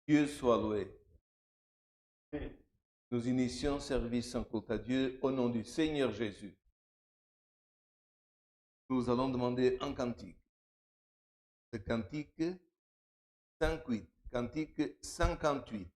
Dieu soit loué. Nous initions service en culte à Dieu au nom du Seigneur Jésus. Nous allons demander un cantique. Le cantique 58, cantique 58.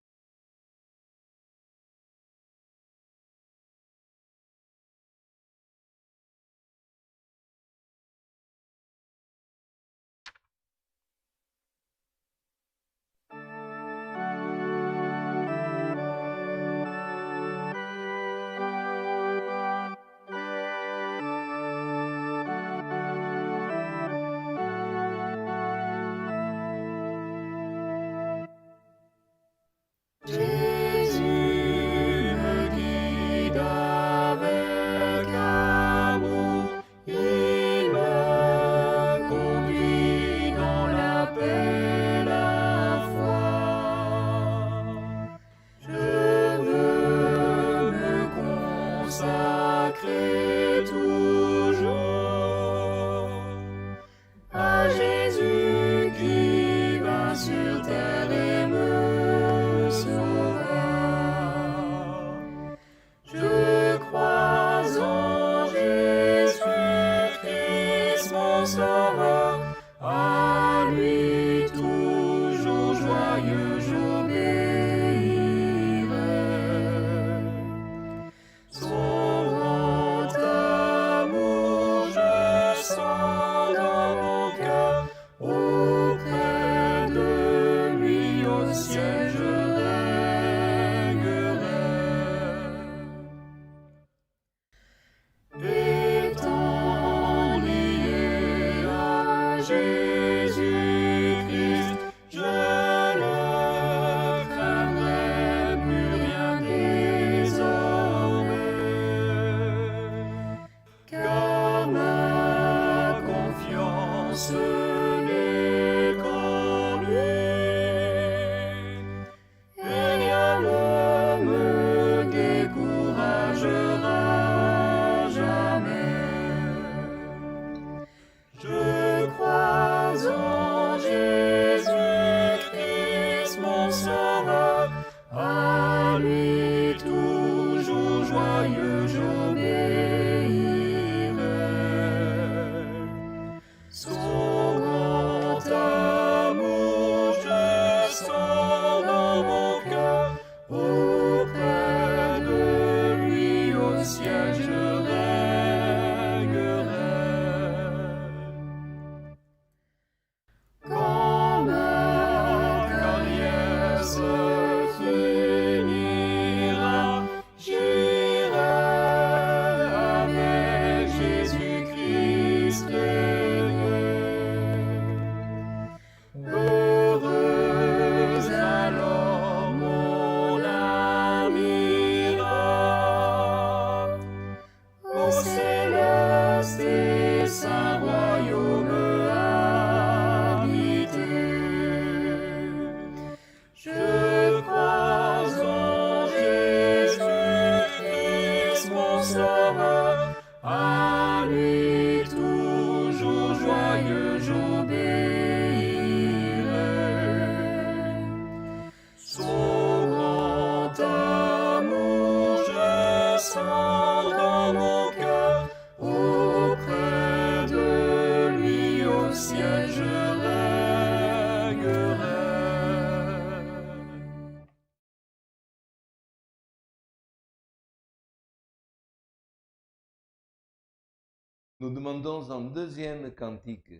Nous demandons un deuxième cantique,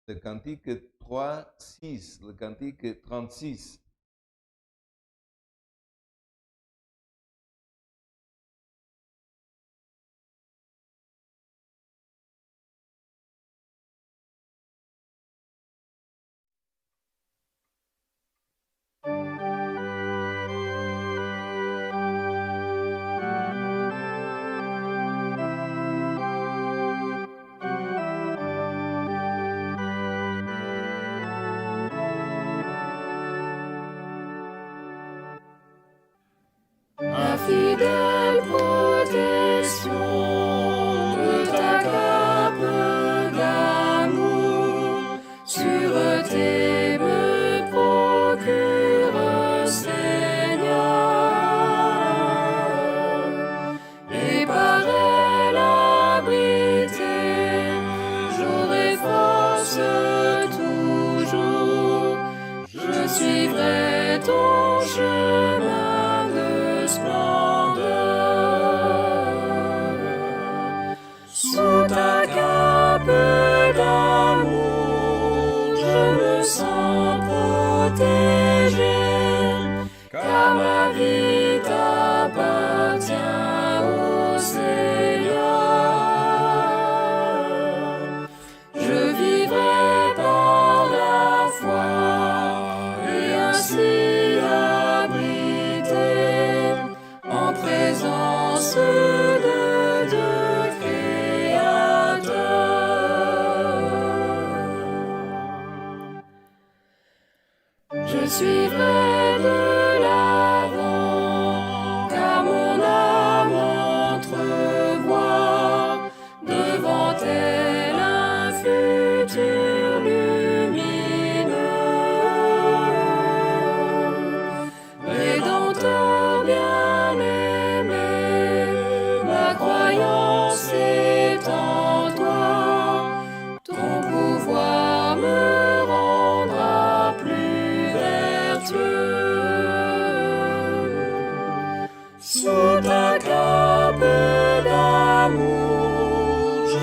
le cantique 3-6, le cantique 36.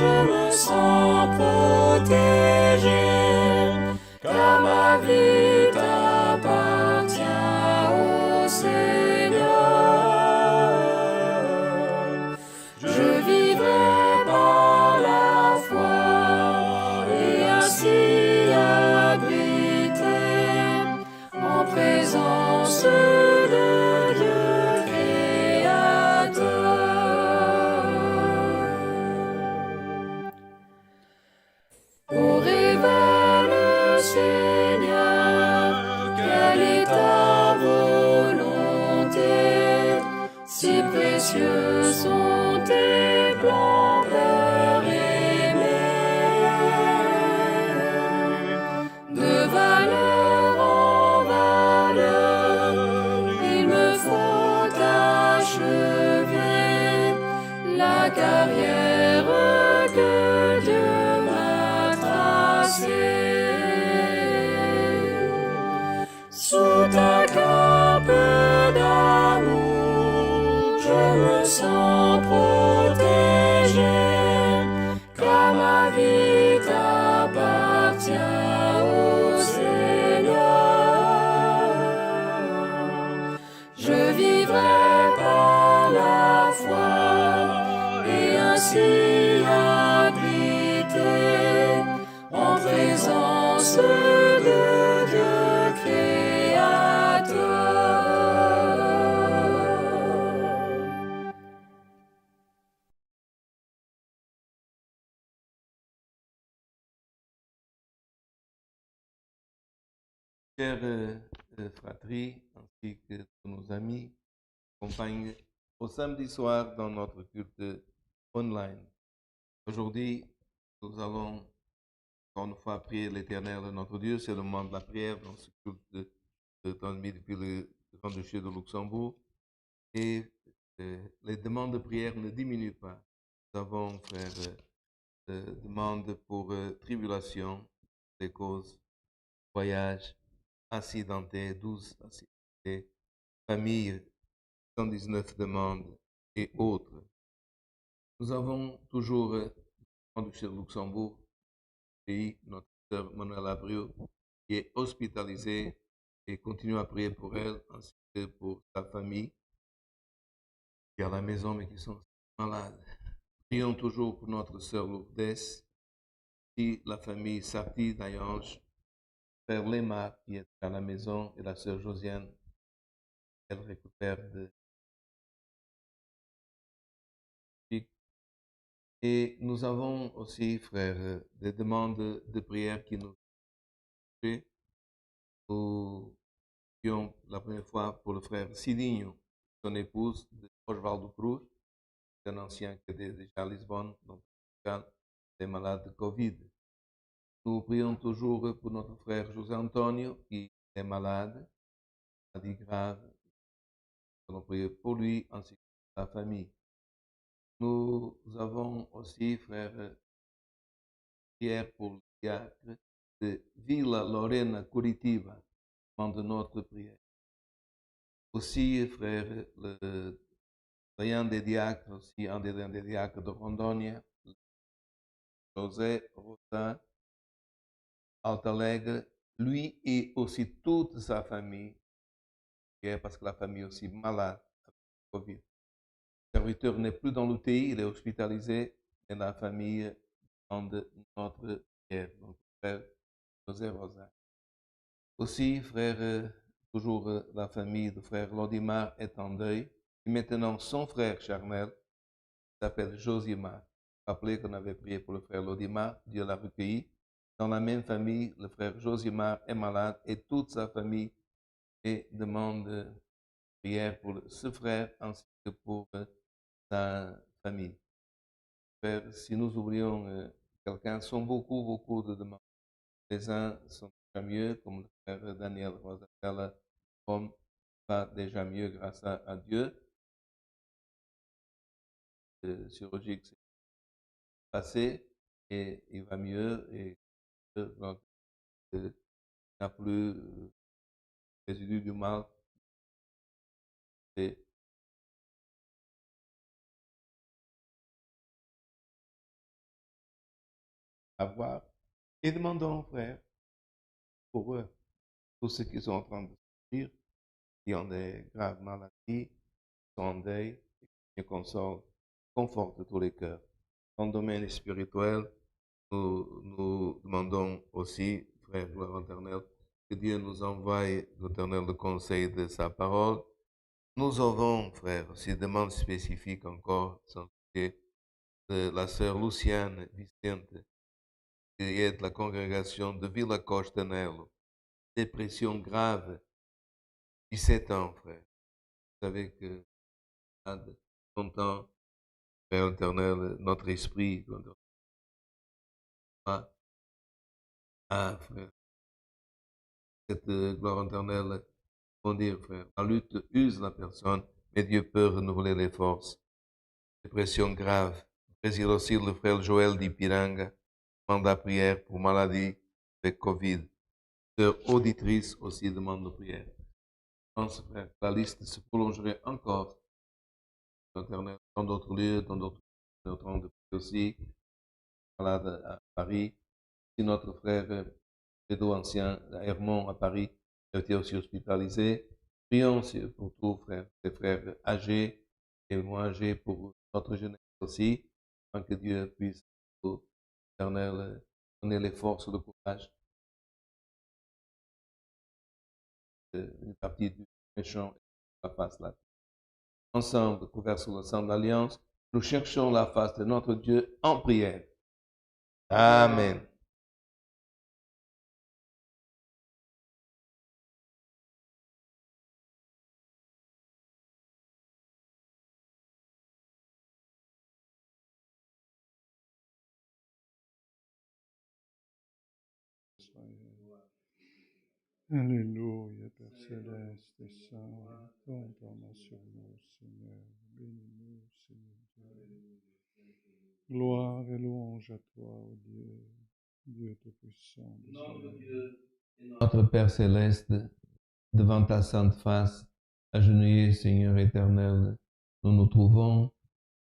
je me sens protégé, car ma vie t'appartient, ô Seigneur. Je vivrai par la foi et ainsi habiter en présence de Dieu créateur. Ô révèle, Seigneur, quelle est ta volonté, si précieux sont tes plans, Père aimé. De valeur en valeur, il me faut achever la carrière que Dieu m'a tracée. Sous ta cape d'amour, je me sens protégé, car ma vie t'appartient, ô Seigneur. Je vivrai par la foi et ainsi habiter en présence de Dieu créateur. Chers fratries, ainsi que tous nos amis, accompagnent au samedi soir dans notre culte online. Aujourd'hui, nous allons encore une fois prier l'Éternel, notre Dieu. C'est le moment de la prière dans ce culte transmis depuis le Grand-Duché de Luxembourg. Et les demandes de prière ne diminuent pas. Nous avons, frère, demandes pour tribulation, des causes, voyages, accidentés, 12 accidentés, famille, 119 demandes et autres. Nous avons toujours, Grand-Duché de Luxembourg, pays, notre sœur Manuela Abreu, qui est hospitalisée, et continuons à prier pour elle, ainsi que pour sa famille, qui est à la maison mais qui sont malades. Prions toujours pour notre sœur Lourdes, si la famille Sarti d'Ayange, frère Léma qui est à la maison et la sœur Josiane, elle récupère de... Et nous avons aussi, frère, des demandes de prière qui nous fait. Nous prions la première fois pour le frère Cidinho, son épouse de Osvaldo Cruz, un ancien qui est déjà à Lisbonne, donc est malade de Covid. Nous prions toujours pour notre frère José Antonio, qui est malade, maladie grave. Nous allons prier pour lui ainsi que pour sa famille. Nous avons aussi, frère, prière pour le diacre de Villa Lorena Curitiba, demande notre prière. Aussi, frère, le doyen des diacres, aussi un des diacres de Rondônia, José Rotin Altalegre, lui et aussi toute sa famille, parce que la famille est aussi malade avec le Covid. Le serviteur n'est plus dans l'UTI, il est hospitalisé, et la famille demande notre prière. Donc, frère José Rosa. Aussi, frère, toujours la famille de frère Lodimar est en deuil. Et maintenant, son frère charnel s'appelle Josimar. Rappelez qu'on avait prié pour le frère Lodimar, Dieu l'a recueilli. Dans la même famille, le frère Josimar est malade et toute sa famille demande prière pour ce frère ainsi que pour sa famille. Frère, si nous oublions quelqu'un, sont beaucoup de demandes. Les uns sont déjà mieux, comme le frère Daniel Rosatella, comme va déjà mieux grâce à Dieu. Le chirurgique s'est passé et il va mieux et donc, n'a plus résidu du mal. Et avoir. Et demandons, frère, pour eux, tous ceux qui sont en train de souffrir, qui ont des graves maladies, qui sont en deuil, et console, conforte tous les cœurs. Dans le domaine spirituel, nous demandons aussi, frère gloire éternelle, que Dieu nous envoie l'éternel le conseil de sa parole. Nous avons, frère, aussi demande spécifique encore, sans doute, de la sœur Luciane Vicente, qui est de la congrégation de Villa Costanello. Dépression grave, 17 ans, frère. Vous savez que, à longtemps, Père éternel, notre esprit doit frère. Cette gloire éternelle, on dire, frère, la lutte use la personne, mais Dieu peut renouveler les forces. Dépression grave. Président aussi le frère Joël d'Ipiranga, demande la prière pour maladie avec Covid. Sœur auditrice aussi demande la prière. Je pense, frère, la liste se prolongerait encore. Internet, dans d'autres lieux, dans d'autres de aussi, malade à Paris. Si notre frère Bédo ancien à Hermont à Paris a été aussi hospitalisé. Prions pour tous, frères, les frères âgés et moins âgés, pour notre jeunesse aussi, afin que Dieu puisse, éternel, donner les forces, le courage. Une partie du méchant la face là. Ensemble, couverts sous le sang de l'Alliance, nous cherchons la face de notre Dieu en prière. Amen. Alléluia, Père céleste et saint, ton temps sur nous, Seigneur, bénis-nous, Seigneur Dieu. Gloire et louange à toi, ô Dieu, Dieu Tout-Puissant. Notre Père céleste, devant ta sainte face, agenouillés, Seigneur éternel, nous nous trouvons,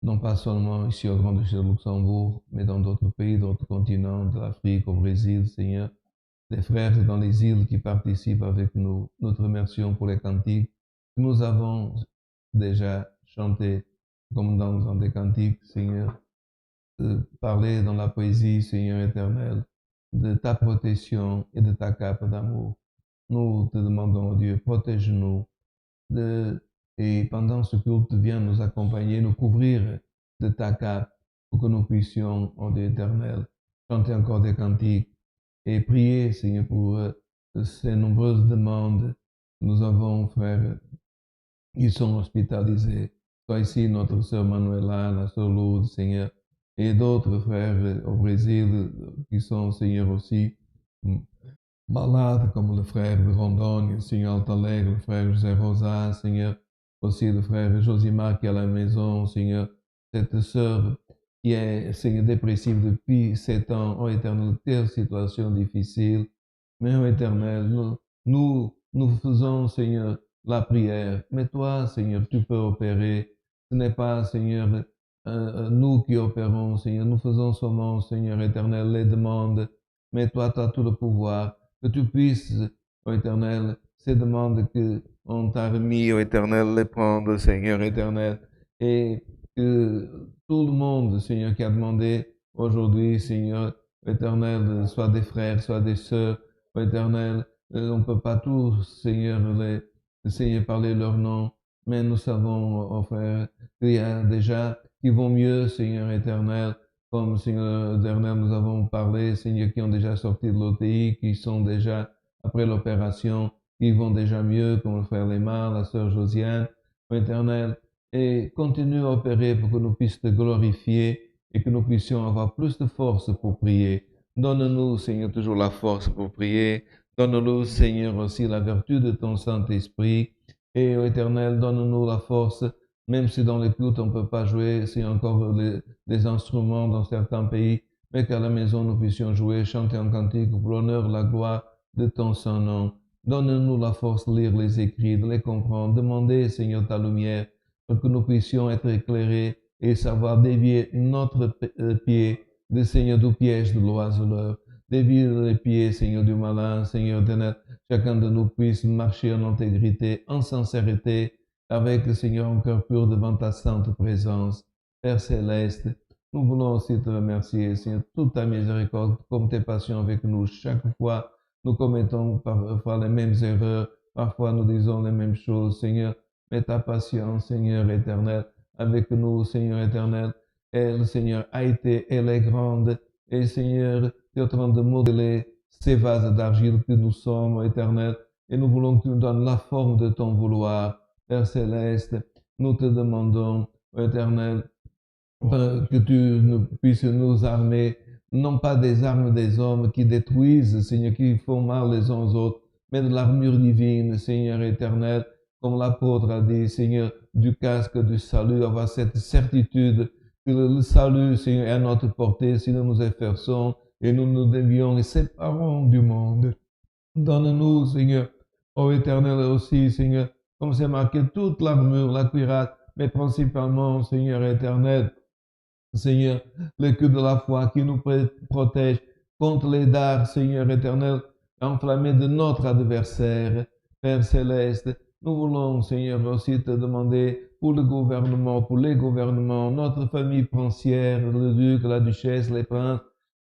non pas seulement ici au Grand-Duché de Luxembourg, mais dans d'autres pays, d'autres continents, de l'Afrique, au Brésil, Seigneur, les frères dans les îles qui participent avec nous. Nous te remercions pour les cantiques que nous avons déjà chantés, comme dans des cantiques, Seigneur, de parler dans la poésie, Seigneur éternel, de ta protection et de ta cape d'amour. Nous te demandons, Dieu, protège-nous et pendant ce culte, viens nous accompagner, nous couvrir de ta cape pour que nous puissions, ô Dieu éternel, chanter encore des cantiques et prier, Seigneur, pour ces nombreuses demandes. Nous avons, frères, qui sont hospitalisés. Soit ici notre sœur Manuela, la sœur Lourdes, Seigneur, et d'autres frères au Brésil qui sont, Seigneur, aussi malades, comme le frère de Rondône, Seigneur Altalegre, le frère José Rosa, Seigneur, aussi le frère Josimar qui est à la maison, Seigneur, cette sœur qui est, Seigneur, dépressive depuis 7 ans, ô Éternel, quelle situation difficile, mais ô Éternel, nous faisons, Seigneur, la prière, mais toi, Seigneur, tu peux opérer, ce n'est pas, Seigneur, nous qui opérons, Seigneur, nous faisons seulement, Seigneur éternel, les demandes, mais toi, tu as tout le pouvoir, que tu puisses, ô Éternel, ces demandes qu'on t'a remis, ô Éternel, les prendre, Seigneur éternel, et que tout le monde, Seigneur, qui a demandé aujourd'hui, Seigneur éternel, soit des frères, soit des sœurs, ô Éternel, on ne peut pas tous, Seigneur, Seigneur, parler leur nom, mais nous savons, oh frère, qu'il y a déjà qui vont mieux, Seigneur éternel, comme Seigneur éternel, nous avons parlé, Seigneur, qui ont déjà sorti de l'OTI, qui sont déjà, après l'opération, qui vont déjà mieux, comme le frère Lemar, la sœur Josiane, oh éternel, et continue à opérer pour que nous puissions te glorifier et que nous puissions avoir plus de force pour prier. Donne-nous, Seigneur, toujours la force pour prier. Donne-nous, Seigneur, aussi la vertu de ton Saint-Esprit. Et, ô Éternel, donne-nous la force, même si dans les cultes on ne peut pas jouer, s'il y a encore des instruments dans certains pays, mais qu'à la maison nous puissions jouer, chanter en cantique pour l'honneur, la gloire de ton Saint-Nom. Donne-nous la force de lire les écrits, de les comprendre, demander, Seigneur, ta lumière, pour que nous puissions être éclairés et savoir dévier notre pied de Seigneur, du piège de l'oiseleur. Dévire les pieds, Seigneur, du malin, Seigneur éternel. Chacun de nous puisse marcher en intégrité, en sincérité, avec le Seigneur un cœur pur devant ta sainte présence. Père céleste, nous voulons aussi te remercier, Seigneur, toute ta miséricorde, comme tes passions avec nous. Chaque fois, nous commettons parfois les mêmes erreurs, parfois nous disons les mêmes choses, Seigneur, mais ta patience, Seigneur éternel, avec nous, Seigneur éternel, elle, Seigneur, a été, elle est grande, et Seigneur, tu es en train de modeler ces vases d'argile que nous sommes, éternel, et nous voulons que tu nous donnes la forme de ton vouloir. Père céleste, nous te demandons, éternel, que tu puisses nous armer, non pas des armes des hommes qui détruisent, Seigneur, qui font mal les uns aux autres, mais de l'armure divine, Seigneur éternel, comme l'apôtre a dit, Seigneur, du casque du salut, avoir cette certitude que le salut, Seigneur, est à notre portée si nous nous efforçons et nous nous dévions et séparons du monde. Donne-nous, Seigneur, ô éternel aussi, Seigneur, comme c'est marqué, toute l'armure, la cuirasse, mais principalement, Seigneur éternel, Seigneur, le cœur de la foi qui nous protège contre les dards, Seigneur éternel, enflammés de notre adversaire. Père céleste, nous voulons, Seigneur, aussi te demander pour le gouvernement, pour les gouvernements, notre famille princière, le duc, la duchesse, les princes.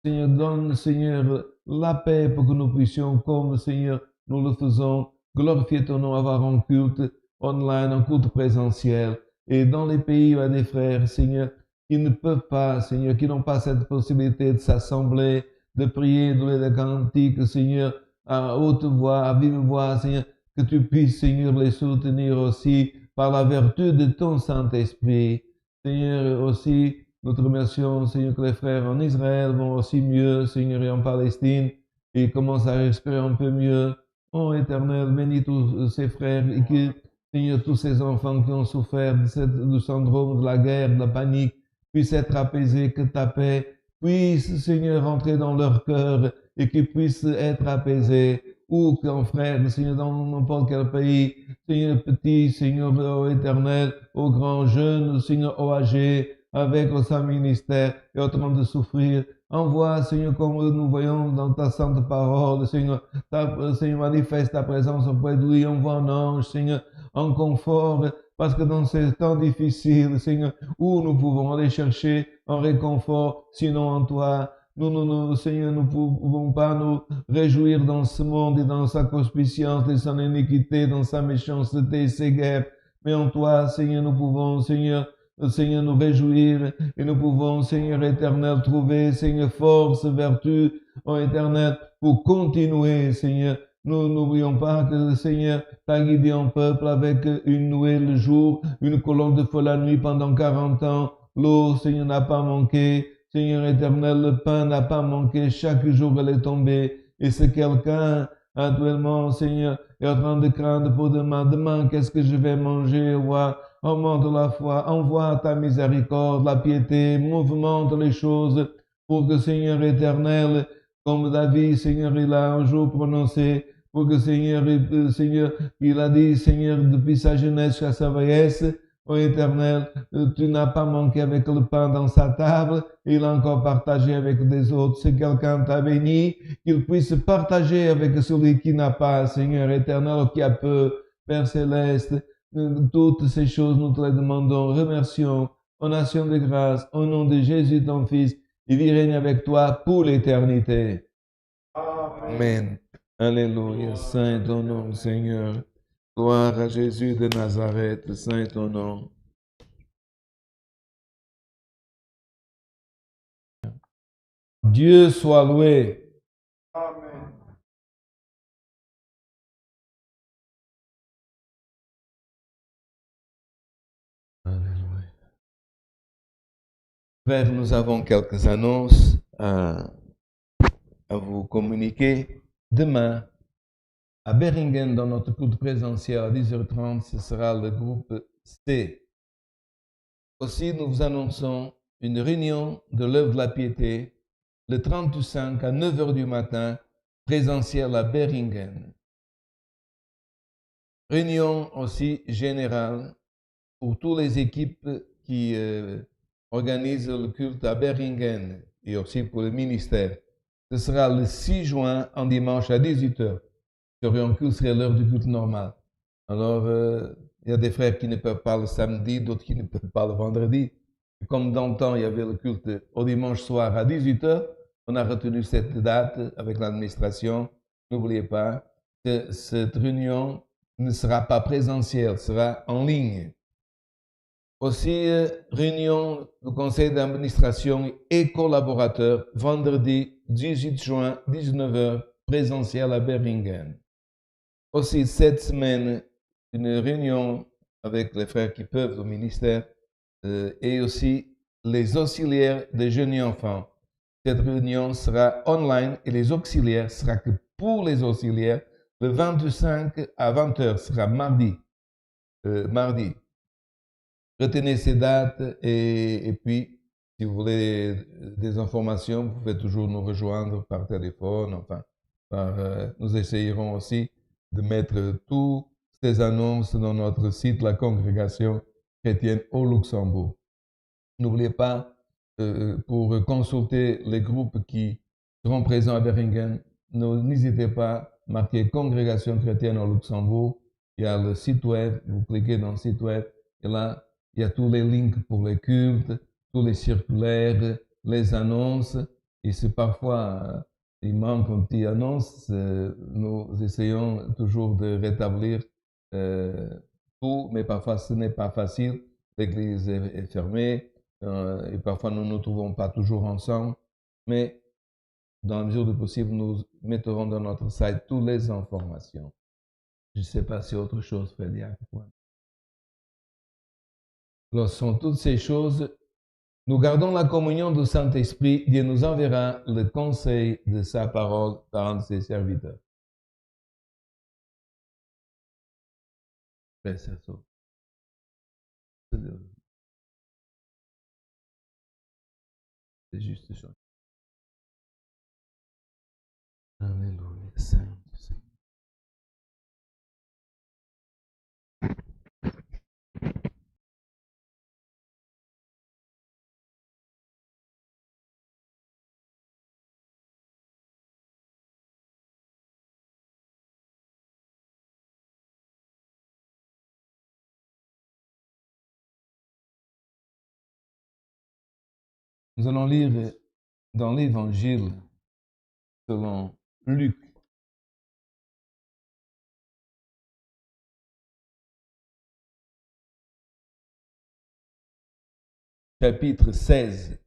Seigneur, donne, Seigneur, la paix pour que nous puissions, comme, Seigneur, nous le faisons, glorifier ton nom, avoir un culte online, un culte présentiel. Et dans les pays où il y a des frères, Seigneur, qui ne peuvent pas, Seigneur, qui n'ont pas cette possibilité de s'assembler, de prier, de louer des cantiques, Seigneur, à haute voix, à vive voix, Seigneur, que tu puisses, Seigneur, les soutenir aussi par la vertu de ton Saint-Esprit. Seigneur, aussi, nous te remercions, Seigneur, que les frères en Israël vont aussi mieux, Seigneur, et en Palestine, et commencent à respirer un peu mieux. Oh, Éternel, bénis tous ces frères et que, Seigneur, tous ces enfants qui ont souffert du syndrome de la guerre, de la panique, puissent être apaisés, que ta paix puisse, Seigneur, entrer dans leur cœur et qu'ils puissent être apaisés. Ou qu'un frère, Seigneur, dans n'importe quel pays, Seigneur petit, Seigneur éternel, au grand jeune, Seigneur au âgé, avec son ministère et en train de souffrir. Envoie, Seigneur, comme nous voyons dans ta sainte parole, Seigneur, Seigneur, manifeste ta présence auprès de lui, envoie un ange, Seigneur, en confort, parce que dans ces temps difficiles, Seigneur, où nous pouvons aller chercher un réconfort, sinon en toi. Nous, Seigneur, nous ne pouvons pas nous réjouir dans ce monde et dans sa concupiscence, dans son iniquité, dans sa méchanceté et ses guerres. Mais en toi, Seigneur, nous pouvons, Seigneur, nous réjouir et nous pouvons, Seigneur éternel, trouver, Seigneur, force, vertu, ô éternel, pour continuer, Seigneur. Nous n'oublions pas que, Seigneur, t'as guidé un peuple avec une nouée le jour, une colonne de feu la nuit pendant 40 ans. L'eau, Seigneur, n'a pas manqué. Seigneur éternel, le pain n'a pas manqué. Chaque jour, elle est tombée. Et c'est quelqu'un, actuellement, Seigneur, est en train de craindre pour demain. Demain, qu'est-ce que je vais manger, roi? Augmente la foi, envoie ta miséricorde, la piété, mouvemente les choses pour que, Seigneur éternel, comme David, Seigneur, il a un jour prononcé, pour que, Seigneur, il a dit, Seigneur, depuis sa jeunesse jusqu'à sa vieillesse, ô éternel, tu n'as pas manqué avec le pain dans sa table, il a encore partagé avec des autres. Si quelqu'un t'a béni, qu'il puisse partager avec celui qui n'a pas, Seigneur éternel, qui a peu, Père céleste. Toutes ces choses, nous te les demandons, remercions, en action de grâce, au nom de Jésus, ton Fils, il y règne avec toi pour l'éternité. Amen. Alléluia. Saint ton nom, Seigneur. Gloire à Jésus de Nazareth. Saint ton nom. Dieu soit loué. Amen. Alléluia. Frères, nous avons quelques annonces à vous communiquer. Demain, à Beringen, dans notre culte présentiel à 10h30, ce sera le groupe C. Aussi, nous vous annonçons une réunion de l'œuvre de la piété le 30/5 à 9h du matin, présentiel à Beringen. Réunion aussi générale pour toutes les équipes qui organisent le culte à Beringen. et aussi pour le ministère. Ce sera le 6 juin, en dimanche à 18h. Ce culte serait l'heure du culte normal. Alors, il y a des frères qui ne peuvent pas le samedi, d'autres qui ne peuvent pas le vendredi. Comme dans le temps, il y avait le culte au dimanche soir à 18h, on a retenu cette date avec l'administration. N'oubliez pas que cette réunion ne sera pas présentielle, sera en ligne. Aussi, réunion du conseil d'administration et collaborateurs, vendredi 18 juin, 19h, présentiel à Berringen. Aussi, cette semaine, une réunion avec les frères qui peuvent au ministère et aussi les auxiliaires des jeunes et enfants. Cette réunion sera online et les auxiliaires sera que pour les auxiliaires, le 25 à 20h sera mardi. Retenez ces dates et puis, si vous voulez des informations, vous pouvez toujours nous rejoindre par téléphone. Enfin, nous essayerons aussi de mettre toutes ces annonces dans notre site, la Congrégation chrétienne au Luxembourg. N'oubliez pas, pour consulter les groupes qui seront présents à Berringen, n'hésitez pas à marquer Congrégation chrétienne au Luxembourg. Il y a le site web, vous cliquez dans le site web et là, il y a tous les links pour les cultes, tous les circulaires, les annonces. Et si parfois il manque une petite annonce, nous essayons toujours de rétablir tout, mais parfois ce n'est pas facile. L'église est fermée et parfois nous ne nous trouvons pas toujours ensemble. Mais dans la mesure du possible, nous mettrons dans notre site toutes les informations. Je ne sais pas si autre chose fait dire. Lorsqu'on toutes ces choses, nous gardons la communion du Saint-Esprit. Dieu nous enverra le conseil de sa parole par un de ses serviteurs. C'est ça. C'est juste ça. Alléluia, Saint. Nous allons lire dans l'Évangile selon Luc. Chapitre 16,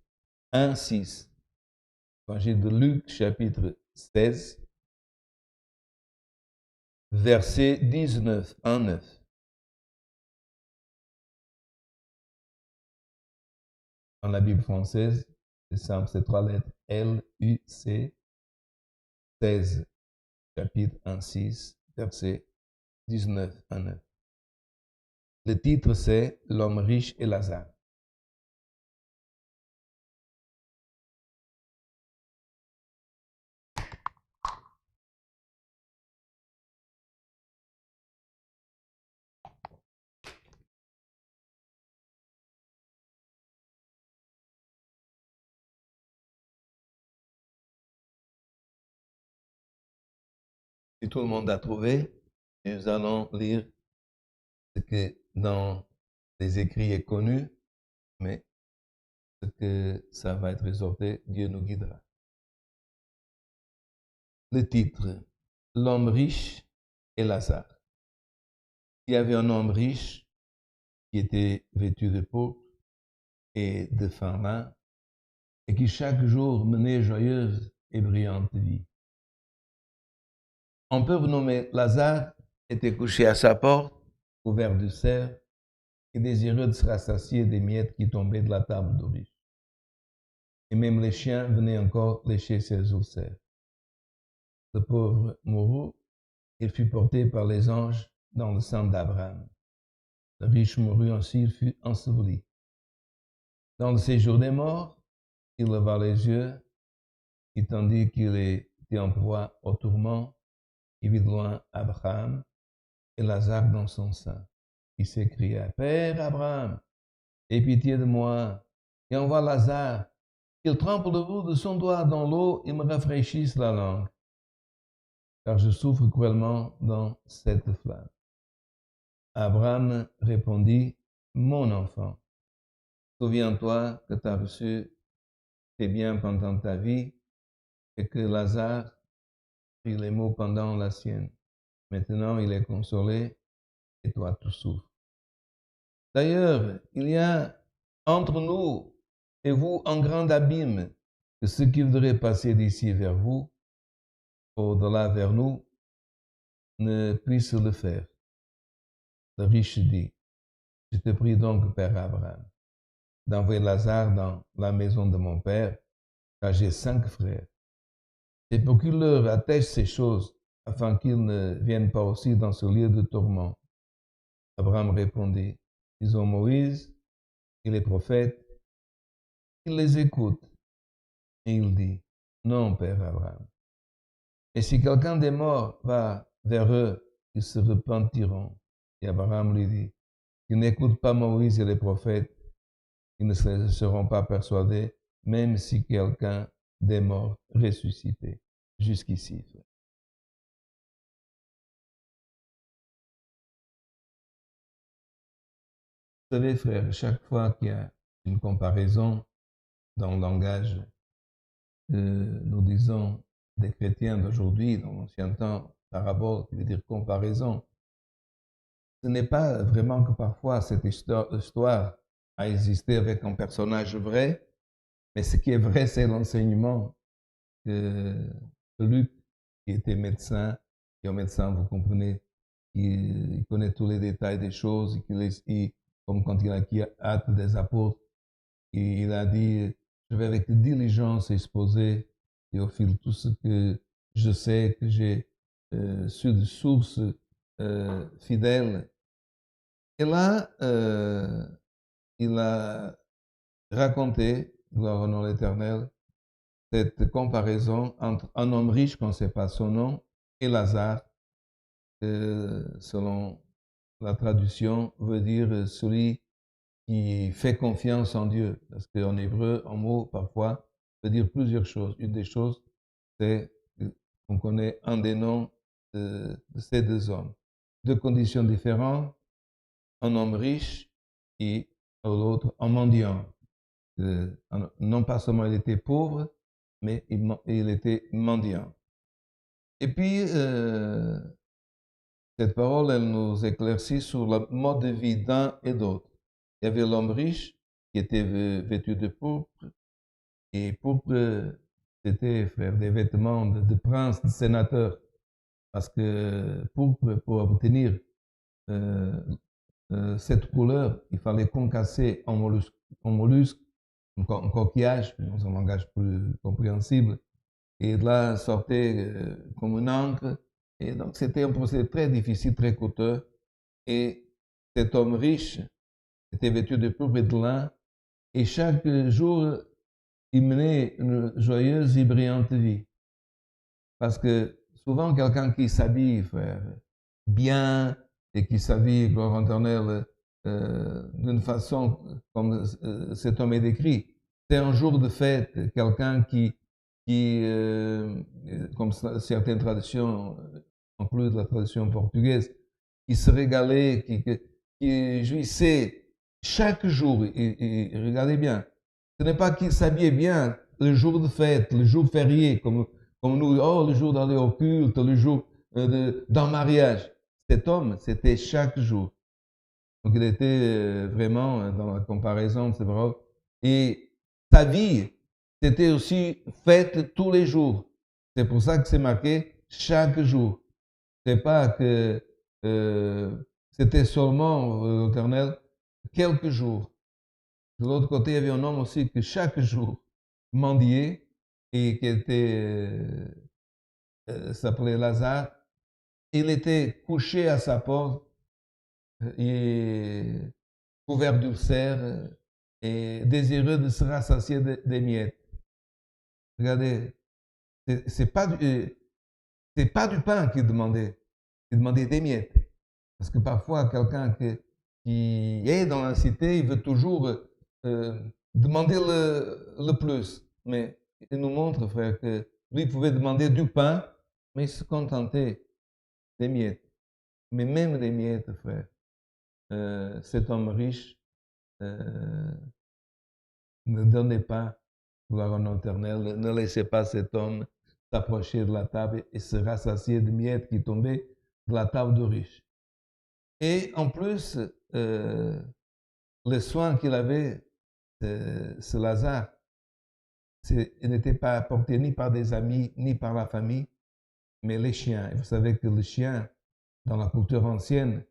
1, 6. Évangile de Luc, chapitre 16, verset 19, 1, 9. Dans la Bible française, c'est simple, c'est 3 lettres L-U-C, 16, chapitre 1, 6, verset 19, 1, 9. Le titre, c'est L'homme riche et Lazare. Si tout le monde a trouvé, nous allons lire ce que dans les écrits est connu, mais ce que ça va être exhorté, Dieu nous guidera. Le titre, L'homme riche et Lazare. Il y avait un homme riche qui était vêtu de pourpre et de fin lin et qui chaque jour menait joyeuse et brillante vie. Un pauvre nommé Lazare était couché à sa porte, couvert de cerf, et désireux de se rassasier des miettes qui tombaient de la table du riche. Et même les chiens venaient encore lécher ses ulcères. Le pauvre mourut, il fut porté par les anges dans le sein d'Abraham. Le riche mourut ainsi, il fut enseveli. Dans le séjour des morts, il leva les yeux, et tandis qu'il était en proie au tourment, il vit de loin Abraham et Lazare dans son sein. Il s'écria, « Père Abraham, aie pitié de moi, et envoie Lazare qu'il trempe le bout de son doigt dans l'eau et me rafraîchisse la langue, car je souffre cruellement dans cette flamme. Abraham répondit, mon enfant, souviens-toi que tu as reçu tes biens pendant ta vie et que Lazare prit les maux pendant la sienne. Maintenant, il est consolé et toi, tu souffres. D'ailleurs, il y a entre nous et vous un grand abîme, que ceux qui voudraient passer d'ici vers vous, au-delà vers nous, ne puissent le faire. Le riche dit, je te prie donc, Père Abraham, d'envoyer Lazare dans la maison de mon père, car j'ai 5 frères. Et pour qu'il leur atteste ces choses, afin qu'ils ne viennent pas aussi dans ce lieu de tourment. Abraham répondit, ils ont Moïse et les prophètes, ils les écoutent. Et il dit, non, Père Abraham. Et si quelqu'un des morts va vers eux, ils se repentiront. Et Abraham lui dit, ils n'écoutent pas Moïse et les prophètes, ils ne seront pas persuadés, même si quelqu'un des morts ressuscité. Jusqu'ici. Vous savez, frère, chaque fois qu'il y a une comparaison dans le langage, nous disons des chrétiens d'aujourd'hui, dans l'ancien temps, parabole, qui veut dire comparaison, ce n'est pas vraiment que parfois cette histoire a existé avec un personnage vrai, mais ce qui est vrai, c'est l'enseignement que Luc, qui était médecin, et un médecin, vous comprenez, il connaît tous les détails des choses, comme quand il a acquis Actes des apôtres, il a dit, je vais avec diligence exposer, Théophile, tout ce que je sais, que j'ai su de sources fidèles. Et là, il a raconté, gloire au nom de l'Éternel, cette comparaison entre un homme riche, qu'on ne sait pas son nom, et Lazare, selon la traduction, veut dire celui qui fait confiance en Dieu. Parce qu'en hébreu, un mot, parfois, veut dire plusieurs choses. Une des choses, c'est qu'on connaît un des noms de ces 2 hommes. 2 conditions différentes, un homme riche et l'autre un mendiant. Non pas seulement il était pauvre, mais il était mendiant. Et puis, cette parole, elle nous éclaircit sur le mode de vie d'un et d'autre. Il y avait l'homme riche qui était vêtu de pourpre, et pourpre, c'était faire des vêtements de prince, de sénateur, parce que pourpre, pour obtenir cette couleur, il fallait concasser un mollusque, un coquillage, dans un langage plus compréhensible, et de là sortait comme une encre. Et donc c'était un procédé très difficile, très coûteux. Et cet homme riche était vêtu de pourpre et de lin, et chaque jour, il menait une joyeuse et brillante vie. Parce que souvent, quelqu'un qui s'habille bien et qui s'habille, gloire éternelle, d'une façon comme cet homme est décrit, c'est un jour de fête, quelqu'un qui comme certaines traditions, en plus de la tradition portugaise, qui se régalait, qui jouissait chaque jour. Et regardez bien, ce n'est pas qu'il s'habillait bien le jour de fête, le jour férié, comme nous, oh, le jour d'aller au culte, le jour d'un mariage. Cet homme, c'était chaque jour. Donc il était vraiment dans la comparaison de ces paroles. Et sa vie, c'était aussi faite tous les jours. C'est pour ça que c'est marqué chaque jour. C'est pas que c'était seulement l'Éternel quelques jours. De l'autre côté, il y avait un homme aussi que chaque jour mendiait et qui s'appelait Lazare. Il était couché à sa porte et couvert d'ulcères et désireux de se rassasier des miettes. Regardez, c'est pas du pain qu'il demandait des miettes. Parce que parfois, quelqu'un qui est dans la cité, il veut toujours demander le plus. mais il nous montre, frère, que lui pouvait demander du pain, mais il se contentait des miettes. Mais même les miettes, frère, cet homme riche ne donnait pas gloire en éternel, ne laissait pas cet homme s'approcher de la table et se rassasier de miettes qui tombaient de la table du riche. Et en plus, le soin qu'il avait, ce Lazare, il n'était pas apporté ni par des amis, ni par la famille, mais les chiens. Et vous savez que le chien, dans la culture ancienne,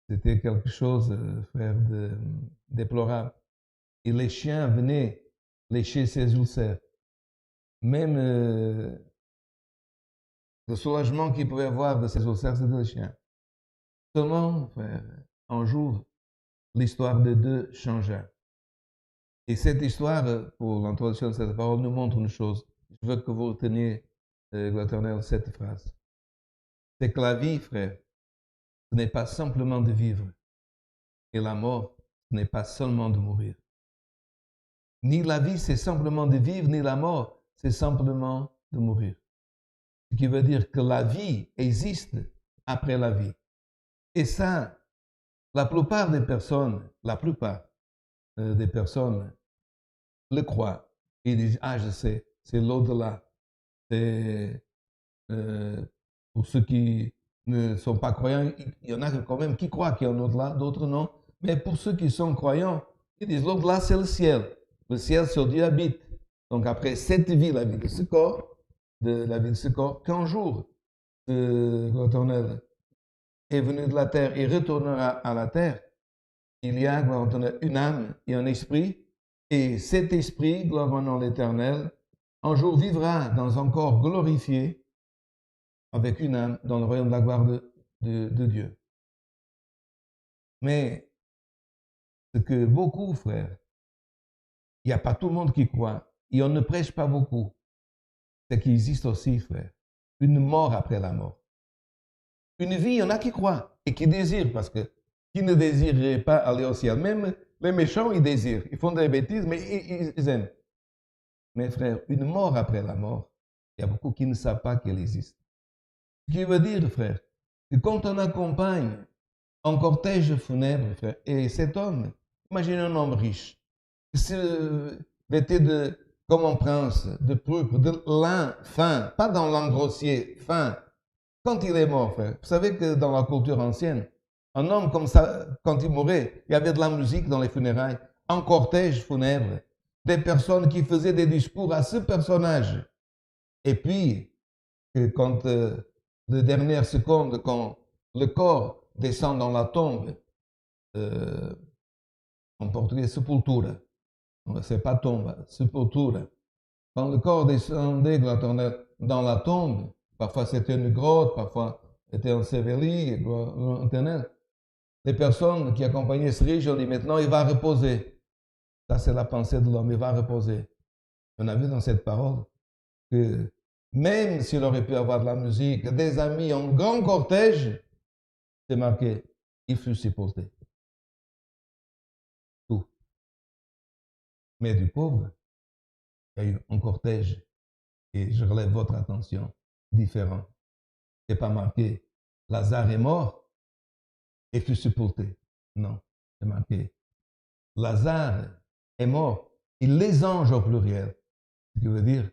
c'était quelque chose, frère, déplorable. Et les chiens venaient lécher ses ulcères. Même le soulagement qu'il pouvait avoir de ses ulcères, c'était le chien. Seulement, frère, un jour, l'histoire des deux changea. Et cette histoire, pour l'introduction de cette parole, nous montre une chose. Je veux que vous reteniez, l'Éternel, cette phrase. C'est que la vie, frère, ce n'est pas simplement de vivre. Et la mort, ce n'est pas seulement de mourir. Ni la vie, c'est simplement de vivre, ni la mort, c'est simplement de mourir. Ce qui veut dire que la vie existe après la vie. Et ça, la plupart des personnes le croient. Ils disent, ah, je sais, c'est l'au-delà. C'est pour ceux qui ne sont pas croyants, il y en a quand même qui croient qu'il y a un au-delà, d'autres non. Mais pour ceux qui sont croyants, ils disent, l'au-delà, c'est le ciel. Le ciel, c'est où Dieu habite. Donc après cette vie, la vie de ce corps, qu'un jour, l'Éternel est venu de la terre et retournera à la terre, il y a, une âme et un esprit, et cet esprit, gloire au nom de l'Éternel, un jour vivra dans un corps glorifié avec une âme dans le royaume de la gloire de Dieu. Mais ce que beaucoup, frères, il n'y a pas tout le monde qui croit, et on ne prêche pas beaucoup, c'est qu'il existe aussi, frère, une mort après la mort. Une vie, il y en a qui croient et qui désirent, parce que qui ne désirerait pas aller au ciel? Même les méchants, ils désirent. Ils font des bêtises, mais ils aiment. Mais frère, une mort après la mort, il y a beaucoup qui ne savent pas qu'elle existe. Ce qui veut dire, frère, que quand on accompagne un cortège funèbre, frère, et cet homme, imaginez un homme riche, vêtu comme un prince, de pourpre, de lin fin, pas dans lin grossier, fin. Quand il est mort, frère, vous savez que dans la culture ancienne, un homme comme ça, quand il mourait, il y avait de la musique dans les funérailles, un cortège funèbre, des personnes qui faisaient des discours à ce personnage. Et puis, quand les dernières secondes, quand le corps descend dans la tombe, en portugais, sepultura, c'est pas tombe, sepultura. Quand le corps descendait dans la tombe, parfois c'était une grotte, parfois c'était enseveli, les personnes qui accompagnaient ce riche ont dit maintenant il va reposer. Ça c'est la pensée de l'homme, il va reposer. On a vu dans cette parole que même s'il aurait pu avoir de la musique, des amis, un grand cortège, c'est marqué, il fut sepulté. Tout. Mais du pauvre, il y a eu un cortège, et je relève votre attention, différent. Ce n'est pas marqué, Lazare est mort et fut sepulté. Non, c'est marqué, Lazare est mort, et les anges au pluriel. Ce qui veut dire,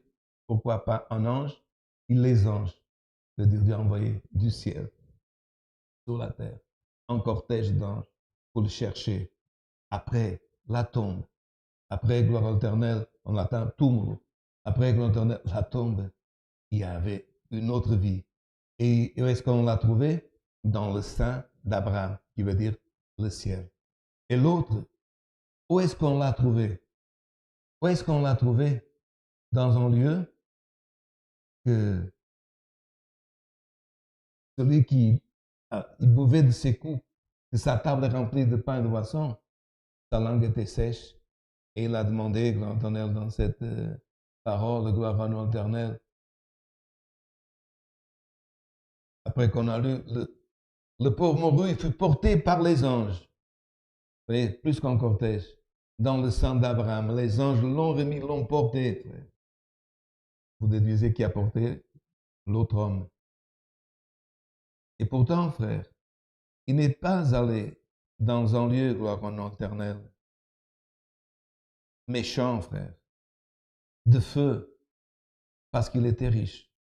pourquoi pas un ange? Et les anges, veut dire Dieu a envoyé du ciel sur la terre, un cortège d'anges pour le chercher. Après la tombe, après gloire éternelle, on attend tout. Après gloire éternelle, la tombe, il y avait une autre vie. Et où est-ce qu'on l'a trouvé? Dans le sein d'Abraham, qui veut dire le ciel. Et l'autre, où est-ce qu'on l'a trouvé? Où est-ce qu'on l'a trouvé? Dans un lieu que celui qui il buvait de ses coups, que sa table est remplie de pain et de boisson, sa langue était sèche, et il a demandé, gloire éternelle, dans cette parole, gloire à nous éternelle. Après qu'on a lu, le pauvre mourut, il fut porté par les anges. Vous voyez, plus qu'un cortège. Dans le sang d'Abraham, les anges l'ont remis, l'ont porté, frère. vous déduisez qui a porté l'autre homme. Et pourtant, frère, il n'est pas allé dans un lieu, gloire au nom éternel, méchant, frère, de feu, parce qu'il était riche.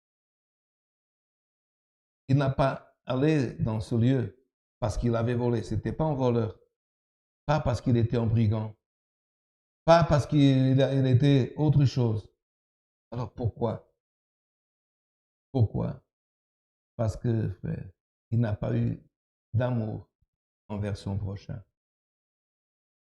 Il n'a pas allé dans ce lieu parce qu'il avait volé. Ce n'était pas un voleur. Pas parce qu'il était un brigand. Pas parce qu'il était autre chose. Alors pourquoi? Pourquoi? Parce que, frère, il n'a pas eu d'amour envers son prochain.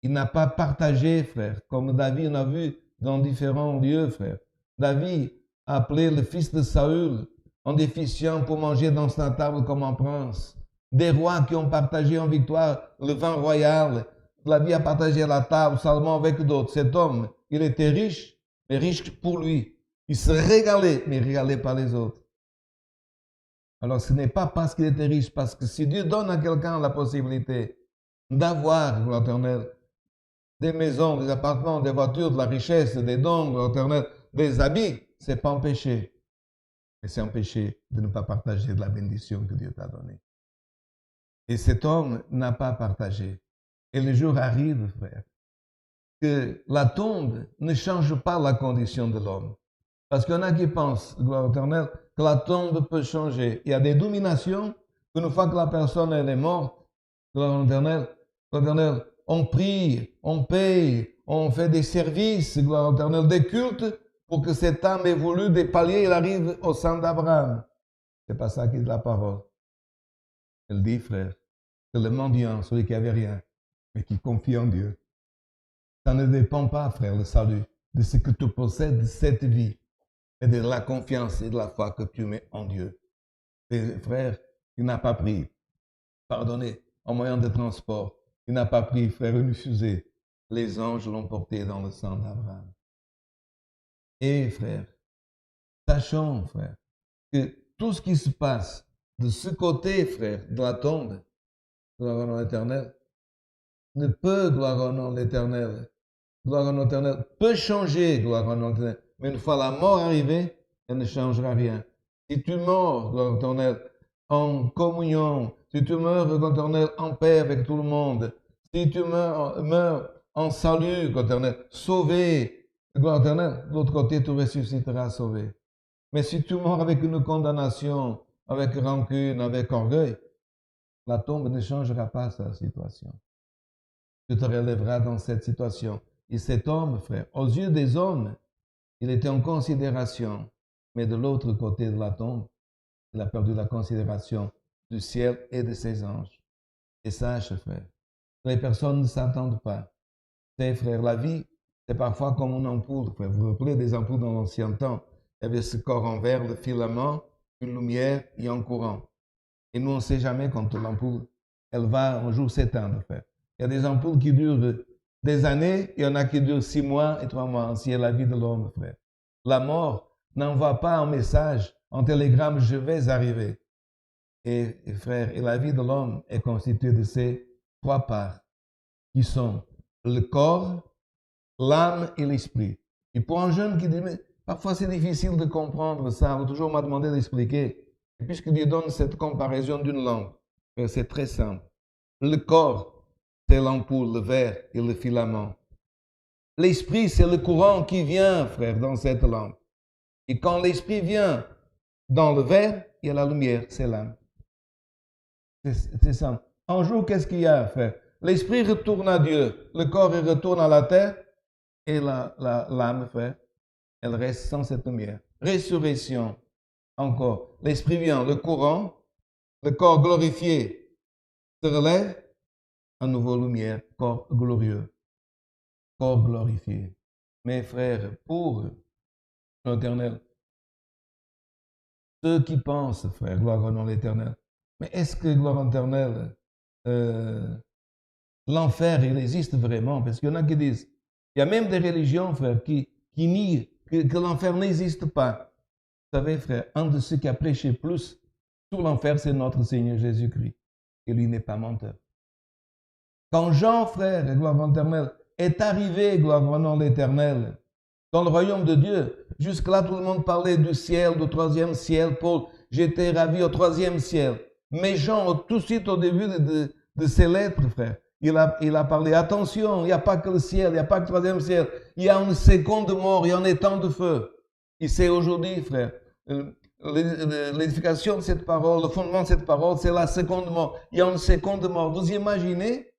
Il n'a pas partagé, frère, comme David, on a vu dans différents lieux, frère. David a appelé le fils de Saül un déficient pour manger dans sa table comme un prince. Des rois qui ont partagé en victoire le vin royal. David a partagé la table, Salomon avec d'autres. Cet homme, il était riche, mais riche pour lui. Il se régalait, mais il ne régalait pas les autres. Alors ce n'est pas parce qu'il était riche, parce que si Dieu donne à quelqu'un la possibilité d'avoir, gloire éternelle, des maisons, des appartements, des voitures, de la richesse, des dons, gloire éternelle, des habits, ce n'est pas un péché. Mais c'est un péché de ne pas partager de la bénédiction que Dieu t'a donnée. Et cet homme n'a pas partagé. Et le jour arrive, frère, que la tombe ne change pas la condition de l'homme. Parce qu'il y en a qui pensent, gloire éternelle, que la tombe peut changer. Il y a des dominations qu'une fois que la personne elle est morte, gloire éternelle, on prie, on paye, on fait des services, gloire éternelle, des cultes pour que cette âme évolue des paliers, elle arrive au sein d'Abraham. C'est pas ça qui dit la parole. Elle dit, frère, que le mendiant, celui qui n'avait rien, mais qui confie en Dieu, ça ne dépend pas, frère, le salut, de ce que tu possèdes de cette vie, et de la confiance et de la foi que tu mets en Dieu. Et frère, il n'a pas pris, pardonnez, en moyen de transport, il n'a pas pris, frère, une fusée. Les anges l'ont porté dans le sang d'Abraham. Et frère, sachons, frère, que tout ce qui se passe de ce côté, frère, de la tombe, gloire au nom éternel, ne peut, gloire au nom éternel, gloire au nom éternel, peut changer, gloire au nom éternel. Mais une fois la mort arrivée, elle ne changera rien. Si tu meurs, gloire éternelle, en communion, si tu meurs, gloire éternelle, en paix avec tout le monde, si tu meurs en salut, gloire éternelle, sauvé, gloire éternelle, de l'autre côté, tu ressusciteras sauvé. Mais si tu meurs avec une condamnation, avec rancune, avec orgueil, la tombe ne changera pas sa situation. Tu te relèveras dans cette situation. Et cet homme, frère, aux yeux des hommes, il était en considération, mais de l'autre côté de la tombe, il a perdu la considération du ciel et de ses anges. Et sache, frère, les personnes ne s'attendent pas. C'est, frère, la vie, c'est parfois comme une ampoule, frère. Vous vous rappelez des ampoules dans l'ancien temps? Il y avait ce corps en verre, le filament, une lumière et un courant. Et nous, on ne sait jamais quand l'ampoule, elle va un jour s'éteindre, frère. Il y a des ampoules qui durent des années, il y en a qui durent 6 mois et 3 mois. Ainsi est la vie de l'homme, frère. La mort n'envoie pas un message, un télégramme, je vais arriver. Et frère, et la vie de l'homme est constituée de ces 3 parts qui sont le corps, l'âme et l'esprit. Et pour un jeune qui dit, mais parfois c'est difficile de comprendre ça, l'autre jour on m'a demandé d'expliquer. Et puisque Dieu donne cette comparaison d'une lampe, c'est très simple. Le corps, c'est l'ampoule, le verre et le filament. L'esprit, c'est le courant qui vient, frère, dans cette lampe. Et quand l'esprit vient dans le verre, il y a la lumière, c'est l'âme. C'est ça. Un jour, qu'est-ce qu'il y a, frère? L'esprit retourne à Dieu, le corps il retourne à la terre, et l'âme, frère, elle reste sans cette lumière. Résurrection, encore. L'esprit vient, le courant, le corps glorifié se relève, à nouveau lumière, corps glorieux, corps glorifié. Mes frères, pour l'Éternel, ceux qui pensent, frère, gloire au nom de l'Éternel, mais est-ce que, gloire au éternel, l'enfer, il existe vraiment? Parce qu'il y en a qui disent, il y a même des religions, frère, qui nient que l'enfer n'existe pas. Vous savez, frère, un de ceux qui a prêché plus sur l'enfer, c'est notre Seigneur Jésus-Christ. Et lui n'est pas menteur. Quand Jean, frère, gloire au éternel, est arrivé, gloire au nom de l'Éternel, dans le royaume de Dieu. Jusque-là, tout le monde parlait du ciel, du troisième ciel. Paul, j'étais ravi au troisième ciel. Mais Jean, tout de suite au début de ses lettres, frère, il a parlé, attention, il n'y a pas que le ciel, il n'y a pas que le troisième ciel. Il y a une seconde mort, il y a un étang de feu. Et c'est aujourd'hui, frère, l'édification de cette parole, le fondement de cette parole, c'est la seconde mort. Il y a une seconde mort. Vous imaginez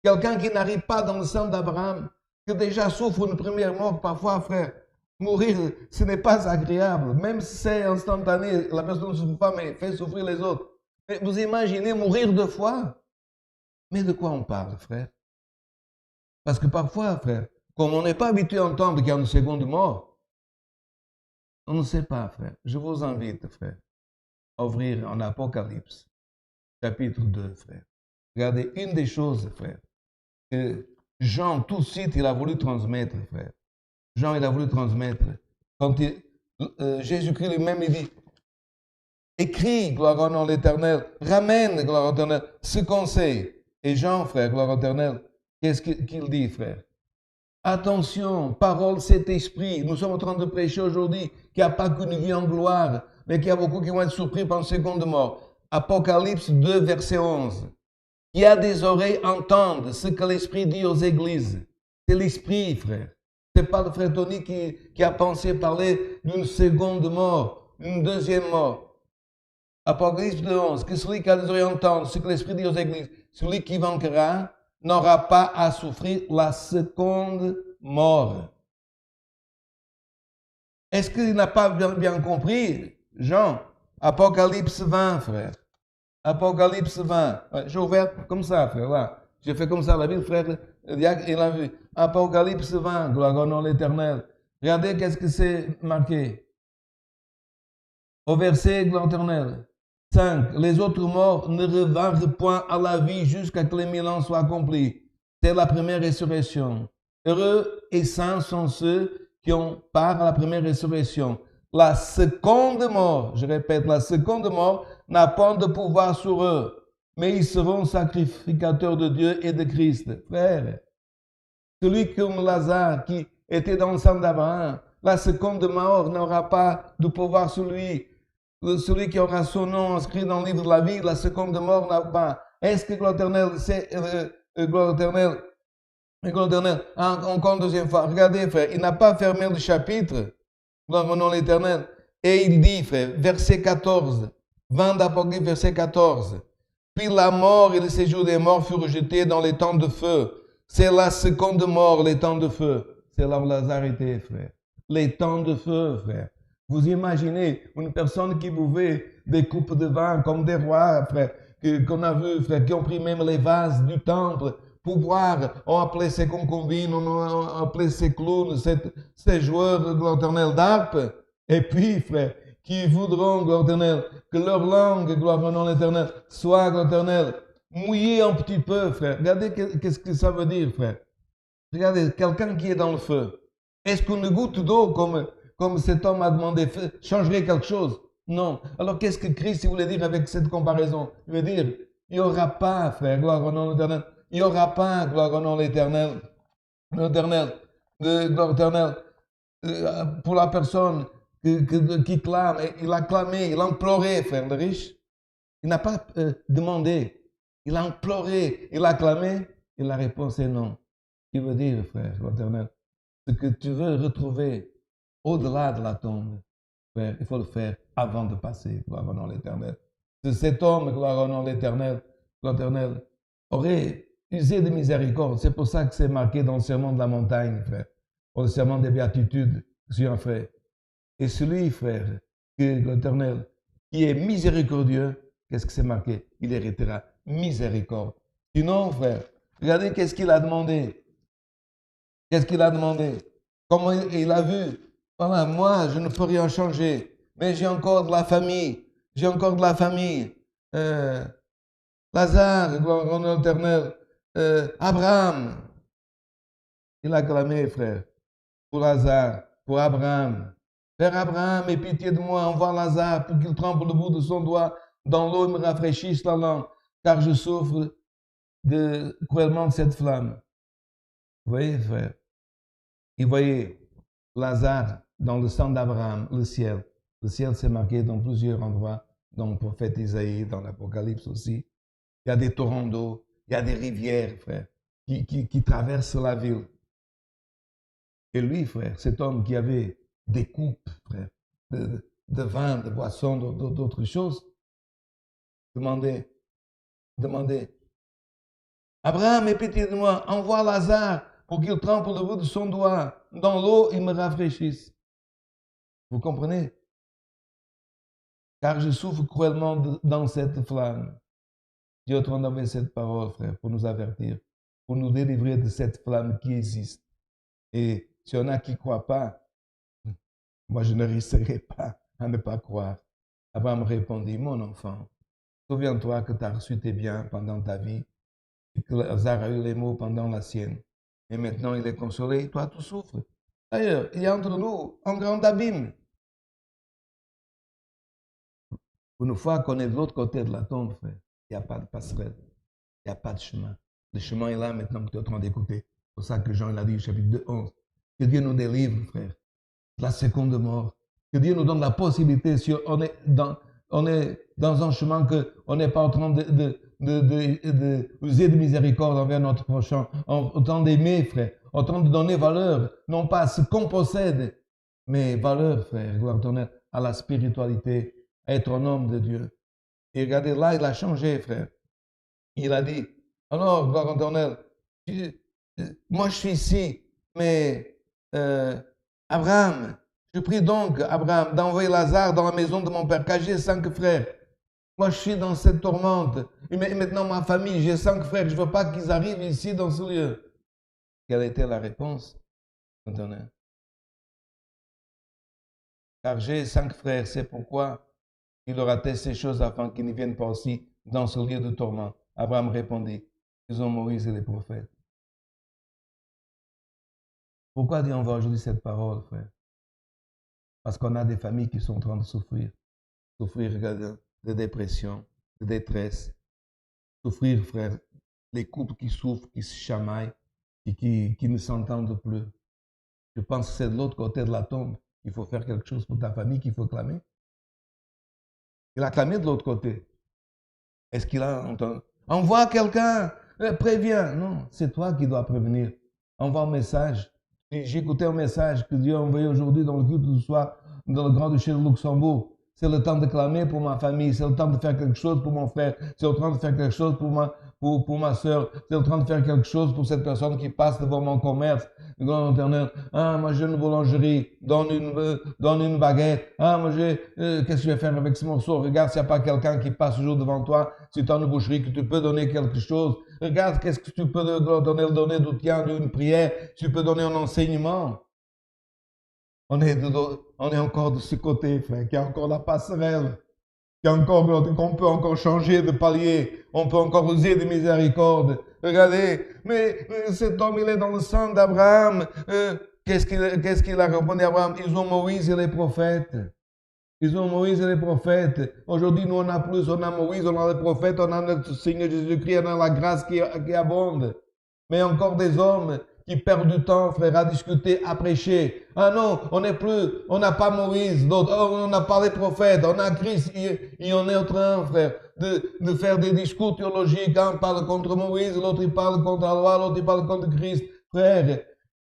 quelqu'un qui n'arrive pas dans le sang d'Abraham, qui déjà souffre une première mort, parfois, frère. Mourir, ce n'est pas agréable. Même si c'est instantané, la personne ne souffre pas, mais fait souffrir les autres. Mais vous imaginez mourir 2 fois? Mais de quoi on parle, frère? Parce que parfois, frère, comme on n'est pas habitué à entendre qu'il y a une seconde mort, on ne sait pas, frère. Je vous invite, frère, à ouvrir en Apocalypse, chapitre 2, frère. Regardez, une des choses, frère, que Jean, tout de suite, il a voulu transmettre, frère. Jean, il a voulu transmettre. Quand Jésus-Christ lui-même, il dit, écris, gloire au nom de l'Éternel, ramène, gloire au l'Éternel, ce conseil. Et Jean, frère, gloire au l'Éternel, qu'est-ce qu'il dit, frère? Attention, parole, cet esprit. Nous sommes en train de prêcher aujourd'hui qu'il n'y a pas qu'une vie en gloire, mais qu'il y a beaucoup qui vont être surpris par une seconde mort. Apocalypse 2, verset 11. Qui a des oreilles entendent ce que l'Esprit dit aux églises. C'est l'Esprit, frère. Ce n'est pas le frère Tony qui a pensé parler d'une seconde mort, une deuxième mort. Apocalypse 2, 11. Que celui qui a des oreilles entendent ce que l'Esprit dit aux églises. Celui qui vaincra n'aura pas à souffrir la seconde mort. Est-ce qu'il n'a pas bien compris, Jean? Apocalypse 20, frère. Apocalypse 20. J'ai ouvert comme ça, frère, là. J'ai fait comme ça, la Bible, frère, il a vu. Apocalypse 20, gloire au nom de l'Éternel. Regardez qu'est-ce que c'est marqué. Au verset, gloire éternelle. 5. Les autres morts ne revinrent point à la vie jusqu'à que les 1000 ans soient accomplis. C'est la première résurrection. Heureux et saints sont ceux qui ont part à la première résurrection. La seconde mort, je répète, la seconde mort n'a pas de pouvoir sur eux, mais ils seront sacrificateurs de Dieu et de Christ. Frère, celui comme Lazare qui était dans le sang d'Abraham, la seconde mort n'aura pas de pouvoir sur lui. Celui qui aura son nom inscrit dans le livre de la vie, la seconde mort n'a pas. Est-ce que gloire éternelle, c'est gloire éternelle, encore une deuxième fois. Regardez, frère, il n'a pas fermé le chapitre, gloire au nom de l'Éternel. Et il dit, frère, verset 14, 20 d'Apocalypse, verset 14. Puis la mort et le séjour des morts furent jetés dans les temps de feu. C'est la seconde mort, les temps de feu. C'est là où Lazare était, frère. Les temps de feu, frère. Vous imaginez une personne qui buvait des coupes de vin comme des rois, frère, qu'on a vu, frère, qui ont pris même les vases du temple pour boire. On appelait ses concubines, on appelait ses clowns, ces joueurs de gloire éternelle d'harpe. Et puis, frère, qui voudront, gloire éternelle, que leur langue, gloire au nom de l'Éternel, soit, gloire éternelle, mouillée un petit peu, frère. Regardez qu'est-ce que ça veut dire, frère. Regardez, quelqu'un qui est dans le feu. Est-ce qu'une goutte d'eau, comme cet homme a demandé, changerait quelque chose? Non. Alors, qu'est-ce que Christ voulait dire avec cette comparaison? Il veut dire, il n'y aura pas, frère, gloire au nom de l'Éternel, il n'y aura pas, gloire au nom de l'Éternel, gloire éternelle, pour la personne qui clame. Il a clamé, il a imploré, frère, le riche. Il n'a pas demandé, il a imploré, il a clamé, et la réponse est non. Il veut dire, frère, gloire éternelle, ce que tu veux retrouver au-delà de la tombe, frère, il faut le faire avant de passer, gloire au nom de l'Éternel. Cet homme, gloire au nom de l'Éternel, aurait usé de miséricorde. C'est pour ça que c'est marqué dans le sermon de la montagne, frère, ou le sermon des béatitudes, sur un frère. Et celui, frère, l'Éternel, qui est miséricordieux, qu'est-ce que c'est marqué? Il héritera miséricorde. Sinon, frère, regardez qu'est-ce qu'il a demandé. Qu'est-ce qu'il a demandé? Comment il a vu? Voilà, moi, je ne peux rien changer, mais j'ai encore de la famille. J'ai encore de la famille. Lazare, gloire au nom de l'Éternel. Abraham. Il a clamé, frère, pour Lazare, pour Abraham. Père Abraham, aie pitié de moi, envoie Lazare pour qu'il trempe le bout de son doigt dans l'eau et me rafraîchisse la langue, car je souffre cruellement de cette flamme. Vous voyez, frère? Il voyait Lazare, dans le sang d'Abraham, le ciel. Le ciel, c'est marqué dans plusieurs endroits, dans le prophète Isaïe, dans l'Apocalypse aussi. Il y a des torrents d'eau, il y a des rivières, frère, qui traversent la ville. Et lui, frère, cet homme qui avait des coupes, frère, de vin, de boissons, d'autres choses, demandait, Abraham, aie pitié de moi, envoie Lazare pour qu'il trempe le bout de son doigt dans l'eau et me rafraîchisse. Vous comprenez? Car je souffre cruellement dans cette flamme. Dieu a envoyé cette parole, frère, pour nous avertir, pour nous délivrer de cette flamme qui existe. Et s'il y en a qui ne croient pas, moi je ne risquerai pas à ne pas croire. Abraham répondit, mon enfant, souviens-toi que tu as reçu tes biens pendant ta vie et que Lazare a eu les maux pendant la sienne. Et maintenant il est consolé, toi tu souffres. D'ailleurs, il y a entre nous un grand abîme. Une fois qu'on est de l'autre côté de la tombe, frère, il n'y a pas de passerelle, il n'y a pas de chemin. Le chemin est là maintenant que tu es en train d'écouter. C'est pour ça que Jean l'a dit au chapitre 2, 11. Que Dieu nous délivre, frère, de la seconde mort. Que Dieu nous donne la possibilité, si on est dans un chemin qu'on n'est pas en train d'user de miséricorde envers notre prochain, en train d'aimer, frère, en train de donner valeur, non pas à ce qu'on possède, mais valeur, frère, gloire éternelle, à la spiritualité, à être un homme de Dieu. Et regardez, là, il a changé, frère. Il a dit, alors, gloire éternelle, moi je suis ici, mais Abraham, je prie donc, Abraham, d'envoyer Lazare dans la maison de mon père, car j'ai 5 frères. Moi, je suis dans cette tourmente. Et maintenant, ma famille, j'ai 5 frères. Je ne veux pas qu'ils arrivent ici, dans ce lieu. Quelle était la réponse? Car j'ai 5 frères, c'est pourquoi il aura fait ces choses afin qu'ils ne viennent pas aussi dans ce lieu de tourment. Abraham répondit, ils ont Moïse et les prophètes. Pourquoi Dieu envoie aujourd'hui cette parole, frère? Parce qu'on a des familles qui sont en train de souffrir. Souffrir de dépression, de détresse. Souffrir, frère, les couples qui souffrent, qui se chamaillent et qui ne s'entendent plus. Je pense que c'est de l'autre côté de la tombe. Il faut faire quelque chose pour ta famille qu'il faut clamer. Il a clamé de l'autre côté. Est-ce qu'il a entendu? Envoie quelqu'un, préviens. Non, c'est toi qui dois prévenir. Envoie un message. J'ai écouté un message que Dieu a envoyé aujourd'hui dans le culte du soir dans le Grand-Duché de Luxembourg. C'est le temps de clamer pour ma famille, c'est le temps de faire quelque chose pour mon frère, c'est le temps de faire quelque chose pour ma soeur, c'est le temps de faire quelque chose pour cette personne qui passe devant mon commerce. Grand éternel, ah, moi j'ai une boulangerie, donne une baguette, ah, moi qu'est-ce que je vais faire avec ce morceau? Regarde s'il n'y a pas quelqu'un qui passe toujours devant toi, si tu as une boucherie, que tu peux donner quelque chose. Regarde qu'est-ce que tu peux donner d'outils, d'une prière, tu peux donner un enseignement. On est encore de ce côté, frère, qu'il y a encore la passerelle, qu'on peut encore changer de palier, on peut encore user de miséricorde. Regardez, mais cet homme, il est dans le sang d'Abraham. Qu'est-ce qu'il a répondu à Abraham? Ils ont Moïse et les prophètes. Ils ont Moïse et les prophètes. Aujourd'hui, nous, on a plus, on a Moïse, on a les prophètes, on a notre Seigneur Jésus-Christ, on a la grâce qui abonde. Mais encore des hommes qui perdent du temps, frère, à discuter, à prêcher. Ah non, on n'a pas Moïse, on n'a pas les prophètes, on a Christ, et on est en train, frère, de faire des discours théologiques. Un parle contre Moïse, l'autre il parle contre la loi, l'autre il parle contre Christ. Frère,